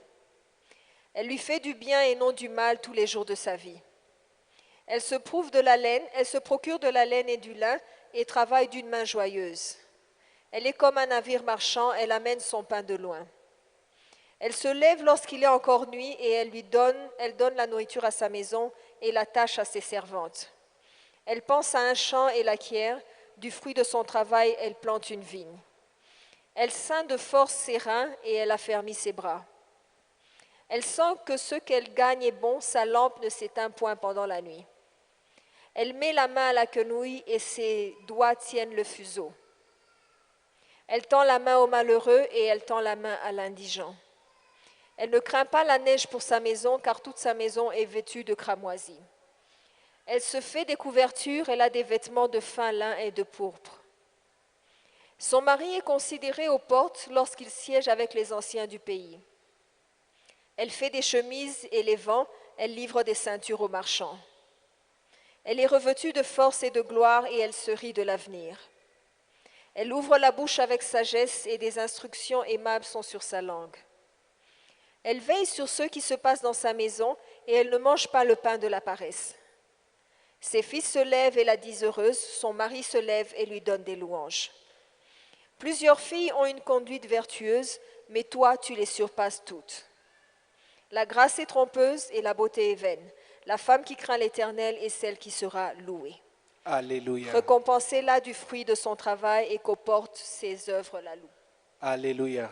[SPEAKER 1] Elle lui fait du bien et non du mal tous les jours de sa vie. Elle se procure de la laine et du lin et travaille d'une main joyeuse. Elle est comme un navire marchand, elle amène son pain de loin. Elle se lève lorsqu'il est encore nuit et elle donne la nourriture à sa maison et la tâche à ses servantes. Elle pense à un champ et l'acquiert, du fruit de son travail, elle plante une vigne. Elle ceint de force ses reins et elle affermit ses bras. Elle sent que ce qu'elle gagne est bon, sa lampe ne s'éteint point pendant la nuit. Elle met la main à la quenouille et ses doigts tiennent le fuseau. Elle tend la main au malheureux et elle tend la main à l'indigent. Elle ne craint pas la neige pour sa maison, car toute sa maison est vêtue de cramoisis. Elle se fait des couvertures, elle a des vêtements de fin lin et de pourpre. Son mari est considéré aux portes lorsqu'il siège avec les anciens du pays. Elle fait des chemises et les vend, elle livre des ceintures aux marchands. Elle est revêtue de force et de gloire et elle se rit de l'avenir. Elle ouvre la bouche avec sagesse et des instructions aimables sont sur sa langue. Elle veille sur ceux qui se passent dans sa maison et elle ne mange pas le pain de la paresse. Ses fils se lèvent et la disent heureuse, son mari se lève et lui donne des louanges. Plusieurs filles ont une conduite vertueuse, mais toi, tu les surpasses toutes. La grâce est trompeuse et la beauté est vaine. La femme qui craint l'Éternel est celle qui sera louée.
[SPEAKER 2] Alléluia.
[SPEAKER 1] Récompensez-la du fruit de son travail et qu'au porte ses œuvres la louent.
[SPEAKER 2] Alléluia.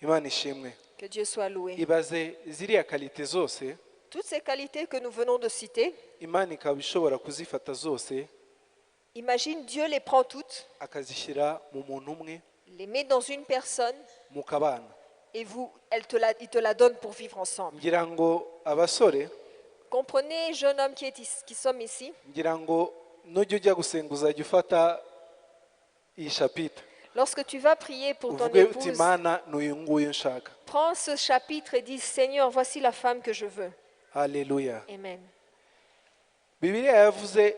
[SPEAKER 2] Imana ishimwe.
[SPEAKER 1] Que Dieu soit loué.
[SPEAKER 2] Ibaze ziriya kalite zose
[SPEAKER 1] Toutes ces qualités que nous venons de citer,
[SPEAKER 2] Imana ikaba ishobora kuzifata zose
[SPEAKER 1] imagine Dieu les prend toutes,
[SPEAKER 2] akazishyira mu muntu umwe
[SPEAKER 1] les met dans une personne
[SPEAKER 2] mukabana.
[SPEAKER 1] et il te la donne pour vivre ensemble.
[SPEAKER 2] Ngira ngo abasore,
[SPEAKER 1] Comprenez, jeunes hommes qui sommes ici,
[SPEAKER 2] ngira ngo nujya ujya gusenga uzajya ufata iyi chapitre
[SPEAKER 1] lorsque tu vas prier pour ton
[SPEAKER 2] uvuge uti
[SPEAKER 1] épouse,
[SPEAKER 2] Mana n'uyu nguyu nshaka.
[SPEAKER 1] prends ce chapitre et dis, Seigneur, voici la femme que je veux.
[SPEAKER 2] Alléluia.
[SPEAKER 1] Amen.
[SPEAKER 2] Bibiliya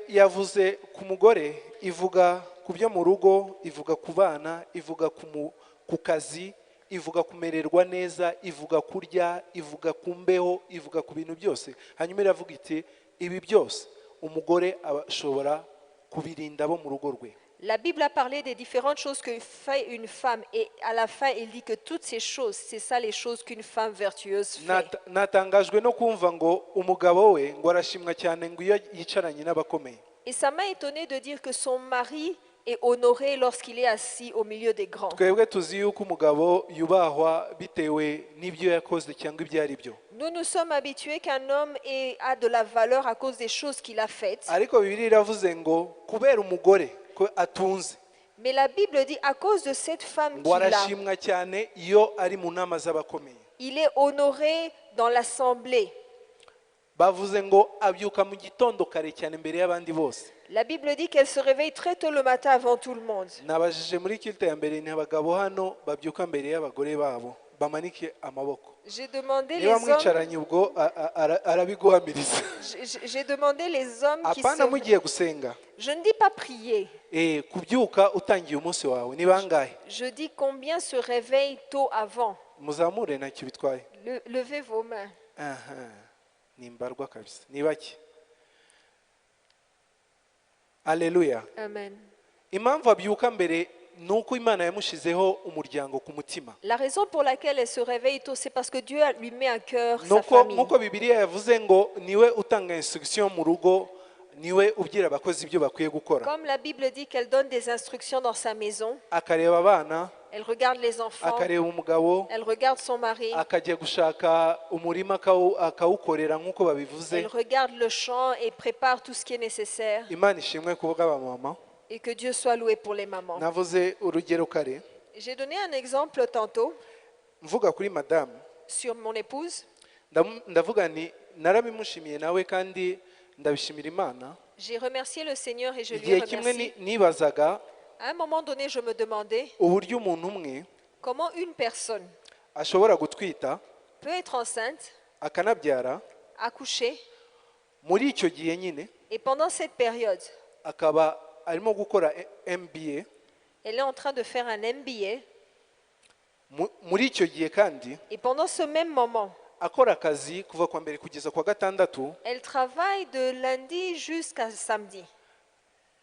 [SPEAKER 2] yavuze ku mugore, ivuga ku byo mu rugo, ivuga ku bana, ivuga ku kazi, ivuga kumererwa neza, ivuga kurya, ivuga ku mbeho, ivuga ku bintu byose. Hanyuma iravuga iti ibi byose umugore ashobora kubirinda abo mu rugo rwe.
[SPEAKER 1] La Bible a parlé des différentes choses que fait une femme et à la fin, il dit que toutes ces choses, c'est ça les choses qu'une femme vertueuse fait.
[SPEAKER 2] Natangajwe no kumva ngo umugabo we ngo arashimwa cyane ngo iyo yicaranye n'abakomeye.
[SPEAKER 1] Et ça m'a étonné de dire que son mari est honoré lorsqu'il est assis au milieu des grands.
[SPEAKER 2] Twebwe tuzi yuko umugabo yubahwa bitewe n'ibyo yakoze cyangwa ibyo ari byo.
[SPEAKER 1] Nous nous sommes habitués qu'un homme a de la valeur à cause des choses qu'il a faites.
[SPEAKER 2] Ariko Bibiliya iravuze ngo kubera umugore ko atunze
[SPEAKER 1] Mais la Bible dit à cause de cette femme
[SPEAKER 2] ngo
[SPEAKER 1] qu'il a,
[SPEAKER 2] arashimwa cyane iyo ari mu nama z'abakomeye.
[SPEAKER 1] il est honoré dans l'assemblée.
[SPEAKER 2] Bavuze ngo abyuka mu gitondo kare cyane mbere y'abandi bose.
[SPEAKER 1] La Bible dit qu'elle se réveille très tôt le matin avant tout le monde.
[SPEAKER 2] Nabajije muri kilte ya mbere ni abagabo hano babyuka mbere y'abagore babo bamanike amaboko.
[SPEAKER 1] J'ai demandé les
[SPEAKER 2] Niba
[SPEAKER 1] hommes,
[SPEAKER 2] mwicaranye ubwo arabiguhamiriza.
[SPEAKER 1] j'ai demandé les hommes qui
[SPEAKER 2] Apana
[SPEAKER 1] se...
[SPEAKER 2] mugiye gusenga.
[SPEAKER 1] Je ne dis pas prier,
[SPEAKER 2] Kubyuka utangiye umunsi wawe ni bangahe?
[SPEAKER 1] je dis combien se réveillent tôt avant.
[SPEAKER 2] Muzamure ntacyo bitwaye.
[SPEAKER 1] Levez vos mains.
[SPEAKER 2] Aha, ni mbarwa kabisa. Ni bake. Alléluia.
[SPEAKER 1] Amen.
[SPEAKER 2] Impamvu abyuka mbere nuko Imana yamushizeho umuryango ku mutima.
[SPEAKER 1] La raison pour laquelle elle se réveille tôt, c'est parce que Dieu lui met à cœur sa
[SPEAKER 2] Nuko
[SPEAKER 1] famille.
[SPEAKER 2] nkuko Bibiliya yavuze ngo niwe utanga instruction mu rugo, niwe ubwira abakozi ibyo bakwiye gukora.
[SPEAKER 1] Comme la Bible dit qu'elle donne des instructions dans sa maison,
[SPEAKER 2] Akareba abana,
[SPEAKER 1] elle regarde les enfants,
[SPEAKER 2] akareba umugabo,
[SPEAKER 1] elle regarde son mari,
[SPEAKER 2] akajya gushaka umurima akawukorera nkuko babivuze.
[SPEAKER 1] elle regarde le champ et prépare tout ce qui est nécessaire.
[SPEAKER 2] Imana ishimwe kuvuga abamama.
[SPEAKER 1] Et que Dieu soit loué pour les mamans.
[SPEAKER 2] Navuze urugero kare
[SPEAKER 1] J'ai donné un exemple tantôt
[SPEAKER 2] mvuga kuri madame,
[SPEAKER 1] sur mon épouse.
[SPEAKER 2] ndavuga ni narabimushimiye nawe kandi ndabishimira Imana.
[SPEAKER 1] J'ai remercié le Seigneur et je lui ai
[SPEAKER 2] Igihe kimwe
[SPEAKER 1] remercié.
[SPEAKER 2] nibazaga
[SPEAKER 1] À un moment donné, je me demandais
[SPEAKER 2] uburyo umuntu umwe
[SPEAKER 1] comment une personne
[SPEAKER 2] ashobora gutwita
[SPEAKER 1] peut être enceinte,
[SPEAKER 2] akanabyara
[SPEAKER 1] accoucher,
[SPEAKER 2] muri icyo gihe nyine
[SPEAKER 1] et pendant cette période,
[SPEAKER 2] akaba arimo gukora MBA.
[SPEAKER 1] elle est en train de faire un MBA.
[SPEAKER 2] Muri icyo gihe kandi
[SPEAKER 1] Et pendant ce même moment,
[SPEAKER 2] akora akazi kuva kwa mbere kugeza kwa gatandatu,
[SPEAKER 1] elle travaille de lundi jusqu'à samedi.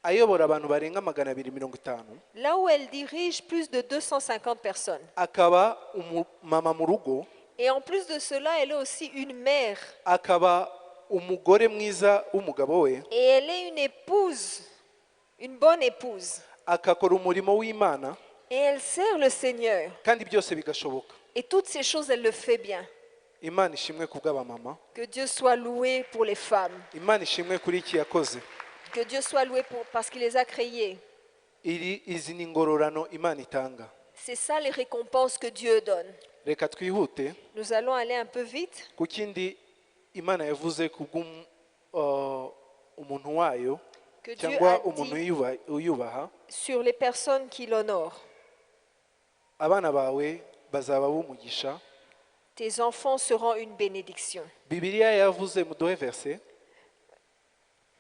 [SPEAKER 2] ayobora abantu barenga 250.
[SPEAKER 1] Là où elle dirige plus de 250 personnes.
[SPEAKER 2] Akaba mama mu rugo,
[SPEAKER 1] Et en plus de cela, elle est aussi une mère.
[SPEAKER 2] akaba umugore mwiza w'umugabo we,
[SPEAKER 1] Et elle est une épouse, une bonne épouse.
[SPEAKER 2] akakora umurimo w'Imana
[SPEAKER 1] Et elle sert le Seigneur.
[SPEAKER 2] kandi byose bigashoboka.
[SPEAKER 1] Et toutes ces choses, elle le fait bien.
[SPEAKER 2] Imana ishimwe kubw'abamama.
[SPEAKER 1] Que Dieu soit loué pour les femmes.
[SPEAKER 2] Imana ishimwe kuri iki yakoze.
[SPEAKER 1] Que Dieu soit loué parce qu'il les a créées.
[SPEAKER 2] Izi ni ingororano Imana itanga.
[SPEAKER 1] C'est ça les récompenses que Dieu donne.
[SPEAKER 2] Reka twihute
[SPEAKER 1] Nous allons aller un peu vite.
[SPEAKER 2] ku kindi Imana yavuze umuntu wayo
[SPEAKER 1] Que Dieu
[SPEAKER 2] cyangwa
[SPEAKER 1] a
[SPEAKER 2] umuntu
[SPEAKER 1] dit
[SPEAKER 2] uyubaha.
[SPEAKER 1] sur les personnes qui l'honorent.
[SPEAKER 2] Abana bawe bazaba b'umugisha.
[SPEAKER 1] Tes enfants seront une bénédiction.
[SPEAKER 2] Bibiliya yavuze muduhe verse.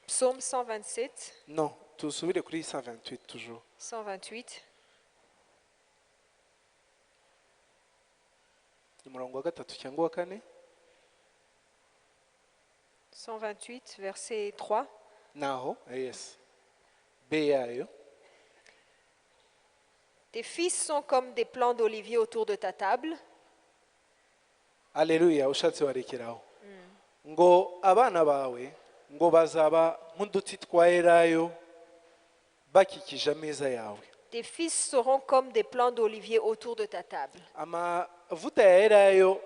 [SPEAKER 1] Psaume 127,
[SPEAKER 2] Non, tusubire kuri 128 toujours.
[SPEAKER 1] 128.
[SPEAKER 2] Umurongo wa gatatu cyangwa wa kane.
[SPEAKER 1] 128, verset 3.
[SPEAKER 2] Naho, yes. B yayo.
[SPEAKER 1] Tes fils sont comme des plants d'olivier autour de ta table.
[SPEAKER 2] Alléluia, ushatse warekeraho. Ngo abana bawe ngo bazaba nk'uduti twa elayo bakikije ameza yawe.
[SPEAKER 1] Tes fils seront comme des plants d'olivier autour de ta table.
[SPEAKER 2] Amavuta ya elayo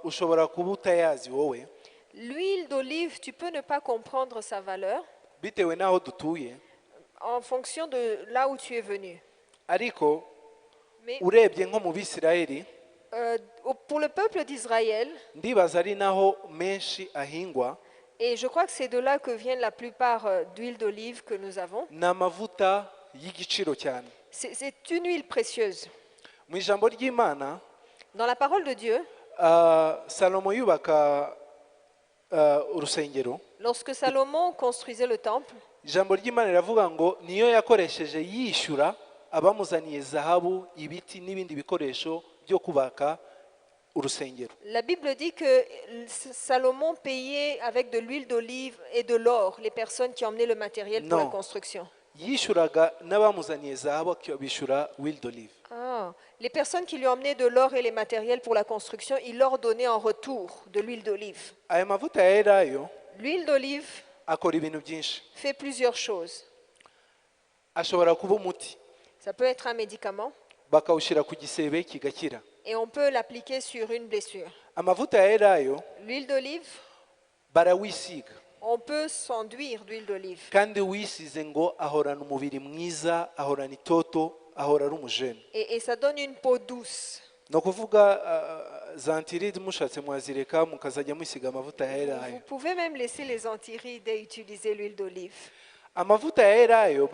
[SPEAKER 2] ushobora kuba utayazi wowe
[SPEAKER 1] L'huile d'olive, tu peux ne pas comprendre sa valeur
[SPEAKER 2] bitewe n'aho dutuye,
[SPEAKER 1] en fonction de là où tu es venu.
[SPEAKER 2] ariko
[SPEAKER 1] Mais
[SPEAKER 2] urebye nko mu Bisirayeli
[SPEAKER 1] pour le peuple d'Israël,
[SPEAKER 2] ndibaza ari naho menshi ahingwa,
[SPEAKER 1] et je crois que c'est de là que viennent la plupart d'huile d'olive que nous avons,
[SPEAKER 2] ni amavuta y'igiciro cyane.
[SPEAKER 1] c'est une huile précieuse.
[SPEAKER 2] Mu ijambo ry'Imana
[SPEAKER 1] Dans la parole de Dieu,
[SPEAKER 2] Salomo yubaka urusengero,
[SPEAKER 1] lorsque Salomon construisait le temple,
[SPEAKER 2] ijambo ry'Imana riravuga ngo niyo yakoresheje yishyura abamuzaniye zahabu, ibiti n'ibindi bikoresho byo kubaka urusengero.
[SPEAKER 1] la Bible dit que Salomon payait avec de l'huile d'olive et de l'or les personnes qui emmenaient le matériel pour la
[SPEAKER 2] Non.
[SPEAKER 1] construction.
[SPEAKER 2] Yishyuraga n'abamuzaniye zahabu bishyura huile d'olive.
[SPEAKER 1] Ah, les personnes qui lui emmenaient de l'or et les matériels pour la construction, il leur donnait en retour de l'huile d'olive.
[SPEAKER 2] Aya mavuta ya elayo
[SPEAKER 1] L'huile d'olive
[SPEAKER 2] akora ibintu byinshi.
[SPEAKER 1] fait plusieurs choses.
[SPEAKER 2] Ashobora kuba umuti,
[SPEAKER 1] Ça peut être un médicament
[SPEAKER 2] bakawushyira ku gisebe kigakira.
[SPEAKER 1] et on peut l'appliquer sur une blessure.
[SPEAKER 2] Amavuta ya elayo
[SPEAKER 1] L'huile d'olive,
[SPEAKER 2] barawisiga,
[SPEAKER 1] on peut s'enduire d'huile d'olive.
[SPEAKER 2] kandi wisize ngo ahorana umubiri mwiza, ahorana itoto, ahora ari umujene.
[SPEAKER 1] Et ça donne une peau douce.
[SPEAKER 2] Ni ukuvuga za antiride mushatse mwazireka mukazajya musiga amavuta ya
[SPEAKER 1] Vous
[SPEAKER 2] elayo.
[SPEAKER 1] pouvez même laisser les antirides et utiliser l'huile d'olive.
[SPEAKER 2] Amavuta ya elayo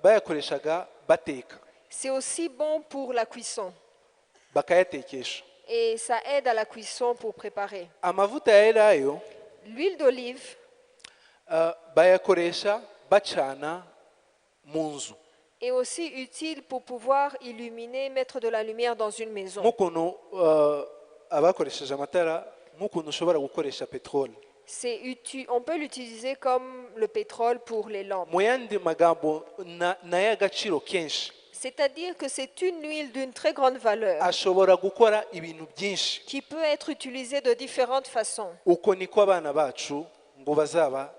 [SPEAKER 2] bayakoreshaga bateka,
[SPEAKER 1] C'est aussi bon pour la cuisson.
[SPEAKER 2] bakayatekesha.
[SPEAKER 1] Et ça aide à la cuisson pour préparer.
[SPEAKER 2] Amavuta ya elayo
[SPEAKER 1] L'huile d'olive,
[SPEAKER 2] bayakoresha bacana mu nzu,
[SPEAKER 1] est aussi utile pour pouvoir illuminer, mettre de la lumière dans une maison.
[SPEAKER 2] nk'ukuntu abakoresheje amatara, nk'ukuntu ushobora gukoresha peteroli.
[SPEAKER 1] On peut l'utiliser comme le pétrole pour les lampes.
[SPEAKER 2] Mu yandi magambo n'ay'agaciro kenshi,
[SPEAKER 1] C'est-à-dire que c'est une huile d'une très grande valeur
[SPEAKER 2] ashobora gukora ibintu byinshi.
[SPEAKER 1] qui peut être utilisée de différentes façons.
[SPEAKER 2] Uko niko abana bacu ngo bazaba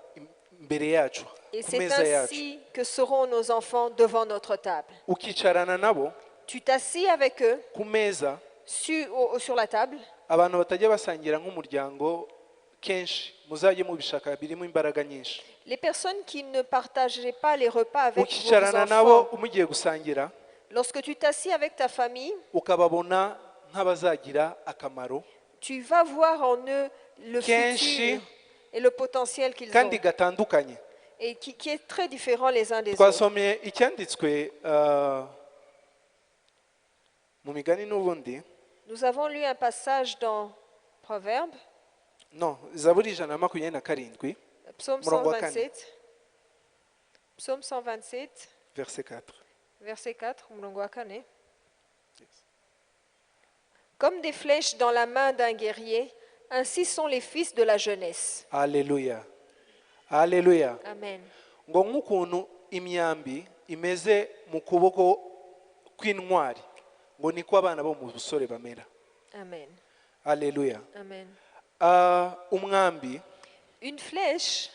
[SPEAKER 2] imbere yacu
[SPEAKER 1] Et
[SPEAKER 2] ku
[SPEAKER 1] c'est
[SPEAKER 2] meza yacu,
[SPEAKER 1] ainsi que seront nos enfants devant notre table.
[SPEAKER 2] ukicarana nabo
[SPEAKER 1] Tu t'assis avec eux
[SPEAKER 2] ku meza.
[SPEAKER 1] sur la table.
[SPEAKER 2] Abantu batajya basangira nk'umuryango kenshi muzajye mubishaka, birimo imbaraga nyinshi.
[SPEAKER 1] Les personnes qui ne partageaient pas les repas avec vos
[SPEAKER 2] Ukicarana nabo
[SPEAKER 1] enfants,
[SPEAKER 2] mugiye gusangira,
[SPEAKER 1] lorsque tu t'assis avec ta famille,
[SPEAKER 2] ukababona nk'abazagira akamaro
[SPEAKER 1] tu vas voir en eux le
[SPEAKER 2] kenshi
[SPEAKER 1] futur et le potentiel qu'ils
[SPEAKER 2] kandi
[SPEAKER 1] ont,
[SPEAKER 2] gatandukanye.
[SPEAKER 1] et qui est très différent les uns des autres.
[SPEAKER 2] Twasomye icyanditswe mu migani n'ubundi,
[SPEAKER 1] Nous avons lu un passage dans Proverbes,
[SPEAKER 2] no, Zaburi 127,
[SPEAKER 1] Psaume
[SPEAKER 2] Murongo wa
[SPEAKER 1] 127, Psaume 127,
[SPEAKER 2] verset 4.
[SPEAKER 1] verset 4, murongo wa kane. Comme des flèches dans la main d'un guerrier, ainsi sont les fils de la jeunesse.
[SPEAKER 2] Haleluya, haleluya.
[SPEAKER 1] Amen.
[SPEAKER 2] Ngo nk'ukuntu imyambi imeze mu kuboko kw'intwari, ngo niko abana bo mu busore bamera.
[SPEAKER 1] Amen.
[SPEAKER 2] Haleluya.
[SPEAKER 1] Amen.
[SPEAKER 2] Umwambi
[SPEAKER 1] Une flèche,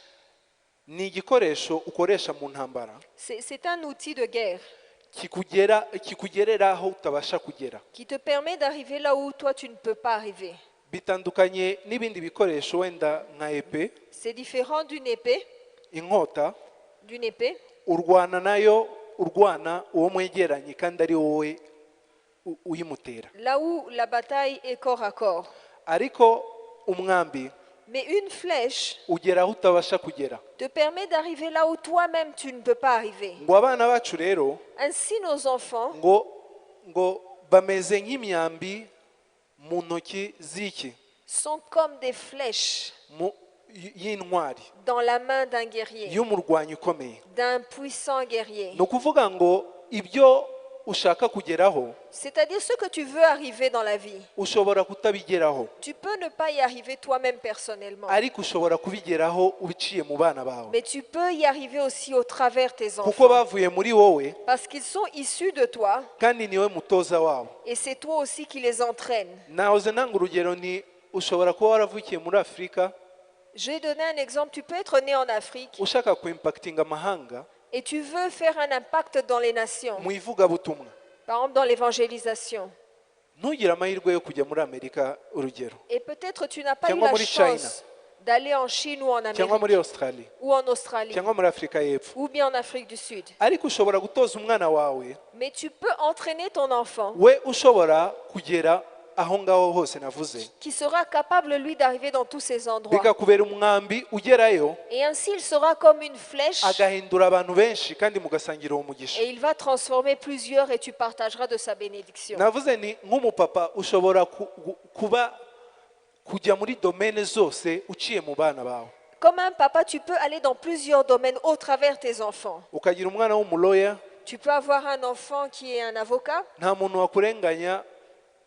[SPEAKER 2] ni igikoresho ukoresha mu ntambara
[SPEAKER 1] c'est un outil de guerre
[SPEAKER 2] kikugerera aho utabasha kugera.
[SPEAKER 1] qui te permet d'arriver là où toi tu ne peux pas arriver.
[SPEAKER 2] Bitandukanye n'ibindi bikoresho wenda nka epe,
[SPEAKER 1] C'est différent d'une épée,
[SPEAKER 2] inkota,
[SPEAKER 1] urwana
[SPEAKER 2] nayo urwana uwo mwegeranye kandi ari wowe uyimutera.
[SPEAKER 1] là où la bataille est corps à corps.
[SPEAKER 2] Ariko umwambi
[SPEAKER 1] Mais une flèche
[SPEAKER 2] ugera aho utabasha kugera.
[SPEAKER 1] te permet d'arriver là où toi-même tu ne peux pas arriver.
[SPEAKER 2] Ngo abana bacu rero
[SPEAKER 1] Ainsi nos enfants
[SPEAKER 2] ngo bameze nk'imyambi mu ntoki z'iki
[SPEAKER 1] sont comme des flèches
[SPEAKER 2] y'intwari,
[SPEAKER 1] dans la main d'un guerrier,
[SPEAKER 2] y'umurwanyi ukomeye.
[SPEAKER 1] d'un puissant guerrier.
[SPEAKER 2] Ni ukuvuga ngo ibyo ushaka kugeraho
[SPEAKER 1] C'est-à-dire ce que tu veux arriver dans la vie.
[SPEAKER 2] ushobora kutabigeraho,
[SPEAKER 1] Tu peux ne pas y arriver toi-même personnellement,
[SPEAKER 2] ariko ushobora kubigeraho ubiciye mu bana bawe,
[SPEAKER 1] mais tu peux y arriver aussi au travers tes
[SPEAKER 2] kuko
[SPEAKER 1] enfants.
[SPEAKER 2] bavuye muri wowe
[SPEAKER 1] Parce qu'ils sont issus de toi
[SPEAKER 2] kandi niwe mutoza wabo.
[SPEAKER 1] et c'est toi aussi qui les entraînes.
[SPEAKER 2] Nahoze nanga urugero ni ushobora kuba waravukiye muri Afurika
[SPEAKER 1] Je vais donner un exemple. Tu peux être né en Afrique
[SPEAKER 2] ushaka kuimpactinga amahanga
[SPEAKER 1] et tu veux faire un impact dans les nations,
[SPEAKER 2] mu ivugabutumwa.
[SPEAKER 1] par exemple dans l'évangélisation.
[SPEAKER 2] Ntugire amahirwe yo kujya muri Amerika urugero,
[SPEAKER 1] Et peut-être tu n'as pas eu
[SPEAKER 2] Cyangwa
[SPEAKER 1] la
[SPEAKER 2] muri China.
[SPEAKER 1] chance d'aller en Chine ou en
[SPEAKER 2] cyangwa muri
[SPEAKER 1] Amérique
[SPEAKER 2] Australia
[SPEAKER 1] ou en Australie
[SPEAKER 2] cyangwa muri Afurika y'Epfo,
[SPEAKER 1] ou bien en Afrique du Sud.
[SPEAKER 2] ariko ushobora gutoza umwana wawe
[SPEAKER 1] Mais tu peux entraîner ton enfant
[SPEAKER 2] we ushobora kugera aho ngaho hose navuze,
[SPEAKER 1] qui sera capable, lui, d'arriver dans tous ces endroits.
[SPEAKER 2] bikakubera umwambi ugerayo
[SPEAKER 1] Et ainsi, il sera comme une flèche
[SPEAKER 2] agahindura abantu benshi kandi mugasangira uwo mugisha.
[SPEAKER 1] et il va transformer plusieurs et tu partageras de sa bénédiction.
[SPEAKER 2] Navuze ni nk'umupapa ushobora kujya muri domaine zose uciye mu bana bawe.
[SPEAKER 1] Comme un papa, tu peux aller dans plusieurs domaines au travers tes enfants.
[SPEAKER 2] Ukagira umwana w'umuloya,
[SPEAKER 1] Tu peux avoir un enfant qui est un avocat.
[SPEAKER 2] nta muntu wakurenganya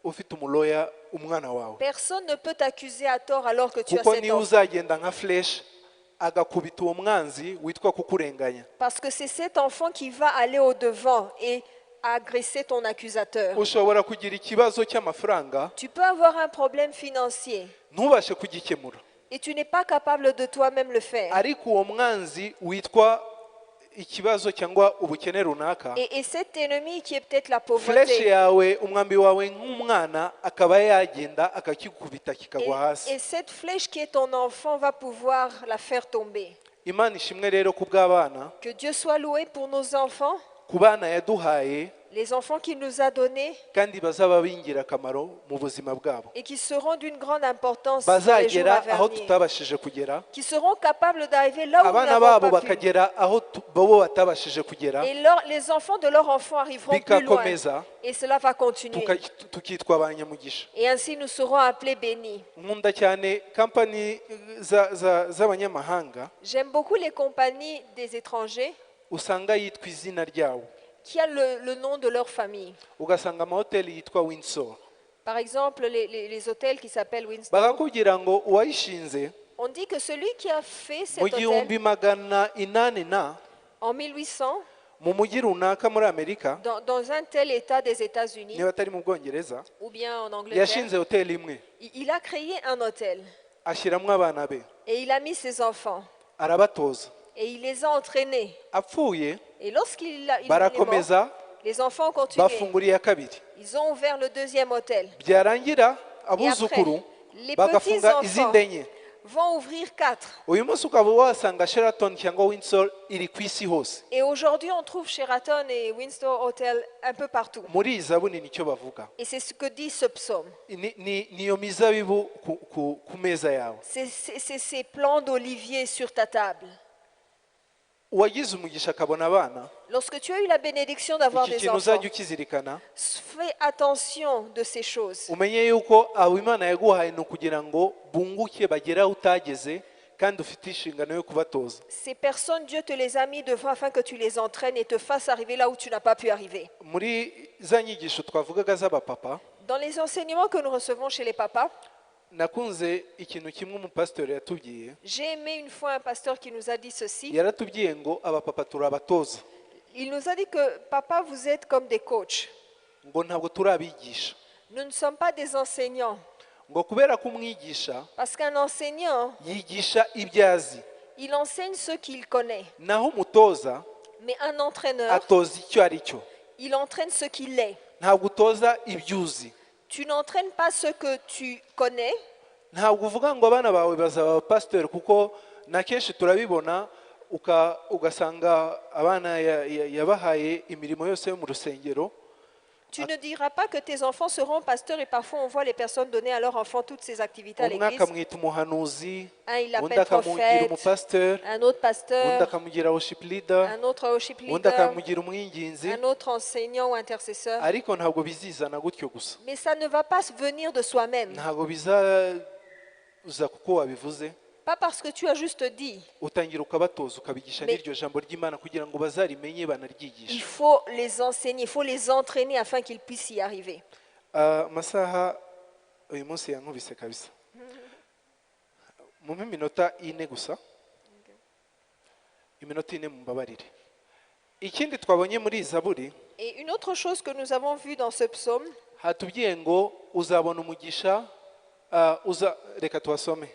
[SPEAKER 2] ufite umuloya umwana wawe,
[SPEAKER 1] Personne ne peut t'accuser à tort alors que tu as
[SPEAKER 2] kuko
[SPEAKER 1] cet
[SPEAKER 2] niyo
[SPEAKER 1] enfant.
[SPEAKER 2] uzagenda nka flesh agakubita uwo mwanzi witwa kukurenganya.
[SPEAKER 1] Parce que c'est cet enfant qui va aller au-devant et agresser ton accusateur.
[SPEAKER 2] Ushobora kugira ikibazo cy'amafaranga
[SPEAKER 1] Tu peux avoir un problème financier
[SPEAKER 2] ntubashe kugikemura,
[SPEAKER 1] et tu n'es pas capable de toi-même le faire.
[SPEAKER 2] ariko uwo mwanzi witwa ikibazo cyangwa ubukene runaka,
[SPEAKER 1] Et cet ennemi qui est peut-être la
[SPEAKER 2] flesh
[SPEAKER 1] pauvreté.
[SPEAKER 2] yawe umwambi wawe nk'umwana akaba yagenda akakikubita kikagwa hasi.
[SPEAKER 1] Et cette flèche qui est ton enfant va pouvoir la faire tomber.
[SPEAKER 2] Imana ishimwe rero ku bw'abana,
[SPEAKER 1] Que Dieu soit loué pour nos enfants,
[SPEAKER 2] ku bana yaduhaye
[SPEAKER 1] les enfants qu'il nous a donnés
[SPEAKER 2] kandi bazaba b'ingirakamaro mu buzima bwabo,
[SPEAKER 1] et qui seront d'une grande importance dans les jours à
[SPEAKER 2] bazagera aho
[SPEAKER 1] venir.
[SPEAKER 2] tutabashije kugera,
[SPEAKER 1] Qui seront capables d'arriver là où nous
[SPEAKER 2] abana
[SPEAKER 1] n'avons
[SPEAKER 2] babo
[SPEAKER 1] pas pu.
[SPEAKER 2] bakagera aho bo batabashije kugera,
[SPEAKER 1] Et les enfants de leurs enfants arriveront plus loin.
[SPEAKER 2] bikakomeza
[SPEAKER 1] Et cela va continuer.
[SPEAKER 2] tukitwa abanyamugisha.
[SPEAKER 1] Et ainsi nous serons appelés bénis.
[SPEAKER 2] Nkunda cyane kampani z'abanyamahanga
[SPEAKER 1] J'aime beaucoup les compagnies des étrangers
[SPEAKER 2] usanga yitwa izina ryawo,
[SPEAKER 1] qui a le nom de leur famille.
[SPEAKER 2] ugasanga amahoteli yitwa Windsor,
[SPEAKER 1] Par exemple, les hôtels qui s'appellent Winston.
[SPEAKER 2] bakakubwira ngo uwayishinze
[SPEAKER 1] On dit que celui qui a fait cet
[SPEAKER 2] mu
[SPEAKER 1] hôtel
[SPEAKER 2] gihumbi magana inani na
[SPEAKER 1] en 1800,
[SPEAKER 2] mu mujyi runaka muri Amerika,
[SPEAKER 1] dans un tel état des États-Unis
[SPEAKER 2] niba atari mu Bwongereza,
[SPEAKER 1] ou bien en Angleterre,
[SPEAKER 2] yashinze hoteli imwe
[SPEAKER 1] il a créé un hôtel
[SPEAKER 2] ashyiramo abana be
[SPEAKER 1] et il a mis ses enfants
[SPEAKER 2] arabatoza,
[SPEAKER 1] et il les a entraînés.
[SPEAKER 2] apfuye
[SPEAKER 1] Et lorsqu'il est mort,
[SPEAKER 2] barakomeza
[SPEAKER 1] les enfants ont continué.
[SPEAKER 2] bafungura iya kabiri,
[SPEAKER 1] Ils ont ouvert le deuxième hôtel.
[SPEAKER 2] byarangira abuzukuru
[SPEAKER 1] les
[SPEAKER 2] bagafunga
[SPEAKER 1] petits-enfants
[SPEAKER 2] izindi enye.
[SPEAKER 1] vont ouvrir 4.
[SPEAKER 2] Uyu munsi ukaba wasanga Sheraton cyangwa Windsor iri ku isi hose.
[SPEAKER 1] Et aujourd'hui, on trouve Sheraton et Windsor Hotel un peu partout.
[SPEAKER 2] Muri iyi zaburi nicyo bavuga,
[SPEAKER 1] Et c'est ce que dit ce psaume.
[SPEAKER 2] niyo mizabibu ku meza yawe.
[SPEAKER 1] C'est ces plants d'olivier sur ta table.
[SPEAKER 2] Uwagize umugisha akabona abana,
[SPEAKER 1] Lorsque tu as eu la bénédiction d'avoir
[SPEAKER 2] iki
[SPEAKER 1] des
[SPEAKER 2] kintu
[SPEAKER 1] enfants,
[SPEAKER 2] uzajya ukizirikana,
[SPEAKER 1] fais attention de ces choses.
[SPEAKER 2] umenye yuko abo Imana yaguhaye ni ukugira ngo bunguke bagere aho utageze, kandi ufite inshingano yo kubatoza.
[SPEAKER 1] Ces personnes, Dieu te les a mis devant afin que tu les entraînes et te fasses arriver là où tu n'as pas pu arriver.
[SPEAKER 2] Muri za nyigisho twavugaga z'abapapa,
[SPEAKER 1] Dans les enseignements que nous recevons chez les papas,
[SPEAKER 2] nakunze ikintu kimwe umupasitori yatubwiye.
[SPEAKER 1] j'ai aimé une fois un pasteur qui nous a dit ceci.
[SPEAKER 2] Yaratubwiye ngo abapapa turabatoza,
[SPEAKER 1] Il nous a dit que papa, vous êtes comme des coachs.
[SPEAKER 2] ngo ntabwo turabigisha,
[SPEAKER 1] Nous ne sommes pas des enseignants.
[SPEAKER 2] ngo kubera ko umwigisha
[SPEAKER 1] Parce qu'un enseignant,
[SPEAKER 2] yigisha ibyo azi,
[SPEAKER 1] il enseigne ce qu'il connaît.
[SPEAKER 2] naho umutoza
[SPEAKER 1] Mais un entraîneur,
[SPEAKER 2] atoza icyo ari cyo,
[SPEAKER 1] il entraîne ce qu'il est.
[SPEAKER 2] ntabwo utoza ibyo uzi.
[SPEAKER 1] Tu n'entraînes pas ce que tu connais,
[SPEAKER 2] Ntabwo uvuga ngo abana bawe bazaba abapasitori, kuko na kenshi turabibona ugasanga abana yabahaye imirimo yose yo mu rusengero.
[SPEAKER 1] tu ne diras pas que tes enfants seront pasteurs et parfois on voit les personnes donner à leurs enfants toutes ces activités à
[SPEAKER 2] Umwe
[SPEAKER 1] l'église.
[SPEAKER 2] akamwita umuhanuzi,
[SPEAKER 1] Un, il
[SPEAKER 2] undi
[SPEAKER 1] l'appelle
[SPEAKER 2] akamugira
[SPEAKER 1] prophète,
[SPEAKER 2] umupasitori,
[SPEAKER 1] un autre
[SPEAKER 2] undi
[SPEAKER 1] pasteur,
[SPEAKER 2] akamugira worship leader,
[SPEAKER 1] un autre worship
[SPEAKER 2] undi
[SPEAKER 1] leader,
[SPEAKER 2] akamugira umwinginzi,
[SPEAKER 1] un autre enseignant ou intercesseur.
[SPEAKER 2] ariko ntabwo bizizana gutyo gusa,
[SPEAKER 1] Mais ça ne va pas venir de soi-même.
[SPEAKER 2] ntabwo bizaza kuko wabivuze.
[SPEAKER 1] Pas parce que tu as juste dit.
[SPEAKER 2] Utangira ukabatoza ukabigisha
[SPEAKER 1] Mais-
[SPEAKER 2] n'iryo jambo ry'Imana kugira ngo bazarimenye
[SPEAKER 1] Il
[SPEAKER 2] banaryigishe.
[SPEAKER 1] faut les enseigner, il faut les entraîner afin qu'ils puissent y arriver.
[SPEAKER 2] Amasaha uyu munsi yankubise kabisa, mu minota ine gusa, iminota ine mumbabarire. Ikindi twabonye muri iyi zaburi,
[SPEAKER 1] Et une autre chose que nous avons vue dans ce psaume,
[SPEAKER 2] hatubwiye ngo uzabona umugisha reka tuhasome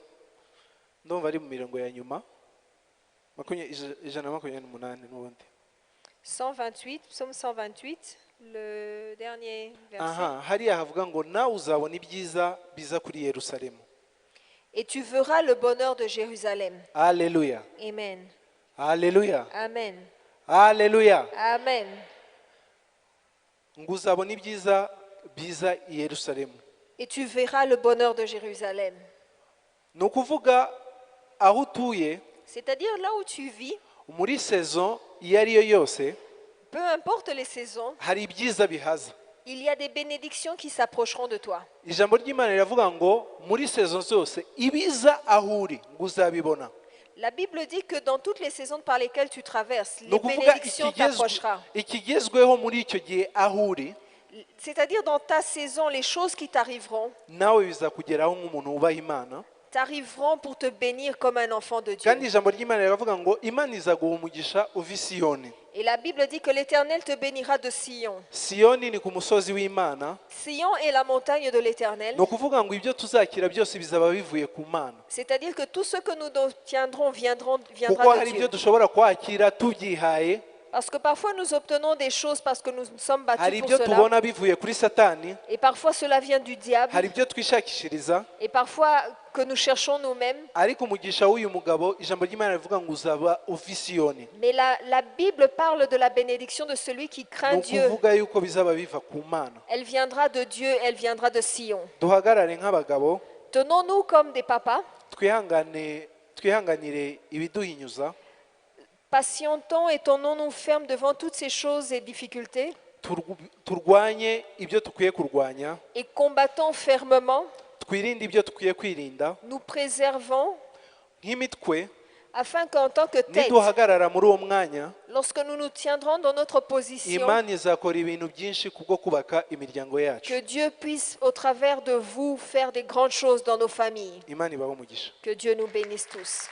[SPEAKER 2] ndumva ari mu mirongo ya nyuma ijana na makumyabiri n'umunani n'ubundi
[SPEAKER 1] 128, psaume 128, le dernier verset.
[SPEAKER 2] hariya havuga ngo nawe uzabona ibyiza biza kuri Yerusalemu.
[SPEAKER 1] Et tu verras le bonheur de Jérusalem.
[SPEAKER 2] Alléluia.
[SPEAKER 1] Amen.
[SPEAKER 2] Alléluia.
[SPEAKER 1] Amen.
[SPEAKER 2] Alléluia.
[SPEAKER 1] Amen.
[SPEAKER 2] ngo uzabona ibyiza biza i Yerusalemu.
[SPEAKER 1] Et tu verras le bonheur de Jérusalem.
[SPEAKER 2] ni ukuvuga aho utuye
[SPEAKER 1] C'est-à-dire là où tu vis,
[SPEAKER 2] muri saison iyo ari yo yose
[SPEAKER 1] peu importe les saisons,
[SPEAKER 2] hari ibyiza bihaza.
[SPEAKER 1] il y a des bénédictions qui s'approcheront de toi.
[SPEAKER 2] ijambo ry'Imana riravuga ngo muri saison zose ibiza aho uri ngo uzabibona.
[SPEAKER 1] La Bible dit que dans toutes les saisons par lesquelles tu traverses,
[SPEAKER 2] ni
[SPEAKER 1] les
[SPEAKER 2] ukuvuga
[SPEAKER 1] bénédictions t'approcheront.
[SPEAKER 2] ikigezweho muri icyo gihe aho uri
[SPEAKER 1] C'est-à-dire dans ta saison, les choses qui t'arriveront,
[SPEAKER 2] nawe bizakugeraho nk'umuntu wubaha Imana.
[SPEAKER 1] t'arriveront pour te bénir comme un enfant de Dieu.
[SPEAKER 2] kandi ijambo ry'Imana riravuga ngo Imana izaguha umugisha uva i Siyoni.
[SPEAKER 1] Et la Bible dit que l'Éternel te bénira de Sion.
[SPEAKER 2] Siyoni ni ku musozi w'Imana.
[SPEAKER 1] Sion est la montagne de l'Éternel.
[SPEAKER 2] ni ukuvuga ngo ibyo tuzakira byose bizaba bivuye ku Mana.
[SPEAKER 1] C'est-à-dire que tout ce que nous obtiendrons viendra
[SPEAKER 2] kuko hari
[SPEAKER 1] de
[SPEAKER 2] ibyo
[SPEAKER 1] Dieu.
[SPEAKER 2] dushobora kwakira tubyihaye.
[SPEAKER 1] Parce que parfois nous obtenons des choses parce que nous sommes
[SPEAKER 2] hari
[SPEAKER 1] battus pour
[SPEAKER 2] ibyo
[SPEAKER 1] cela.
[SPEAKER 2] tubona bivuye kuri Satani.
[SPEAKER 1] Et parfois cela vient du diable.
[SPEAKER 2] hari ibyo twishakishiriza.
[SPEAKER 1] Et parfois que nous cherchons nous-mêmes.
[SPEAKER 2] ariko umugisha w'uyu mugabo ijambo ry'Imana rivuga ngo uzaba uva i Siyoni.
[SPEAKER 1] Mais la Bible parle de la bénédiction de celui qui
[SPEAKER 2] ni
[SPEAKER 1] craint Dieu.
[SPEAKER 2] ukuvuga yuko bizaba biva ku Mana.
[SPEAKER 1] Elle viendra de Dieu, elle viendra de Sion.
[SPEAKER 2] duhagarare nk'abagabo
[SPEAKER 1] Tenons-nous comme des papas.
[SPEAKER 2] twihanganire ibiduhinyuza.
[SPEAKER 1] Patientons et tenons-nous fermes devant toutes ces choses et difficultés.
[SPEAKER 2] turwanye ibyo dukwiye kurwanya.
[SPEAKER 1] Et combattons fermement.
[SPEAKER 2] twirinde ibyo dukwiye kwirinda.
[SPEAKER 1] Nous préservons
[SPEAKER 2] nk'imitwe
[SPEAKER 1] afin qu'en tant que tête,
[SPEAKER 2] niduhagarara muri uwo mwanya
[SPEAKER 1] lorsque nous nous tiendrons dans notre position,
[SPEAKER 2] Imana izakora ibintu byinshi kubwo kubaka imiryango yacu.
[SPEAKER 1] que Dieu puisse au travers de vous faire des grandes choses dans nos familles.
[SPEAKER 2] Imana ibahe umugisha.
[SPEAKER 1] Que Dieu nous bénisse tous.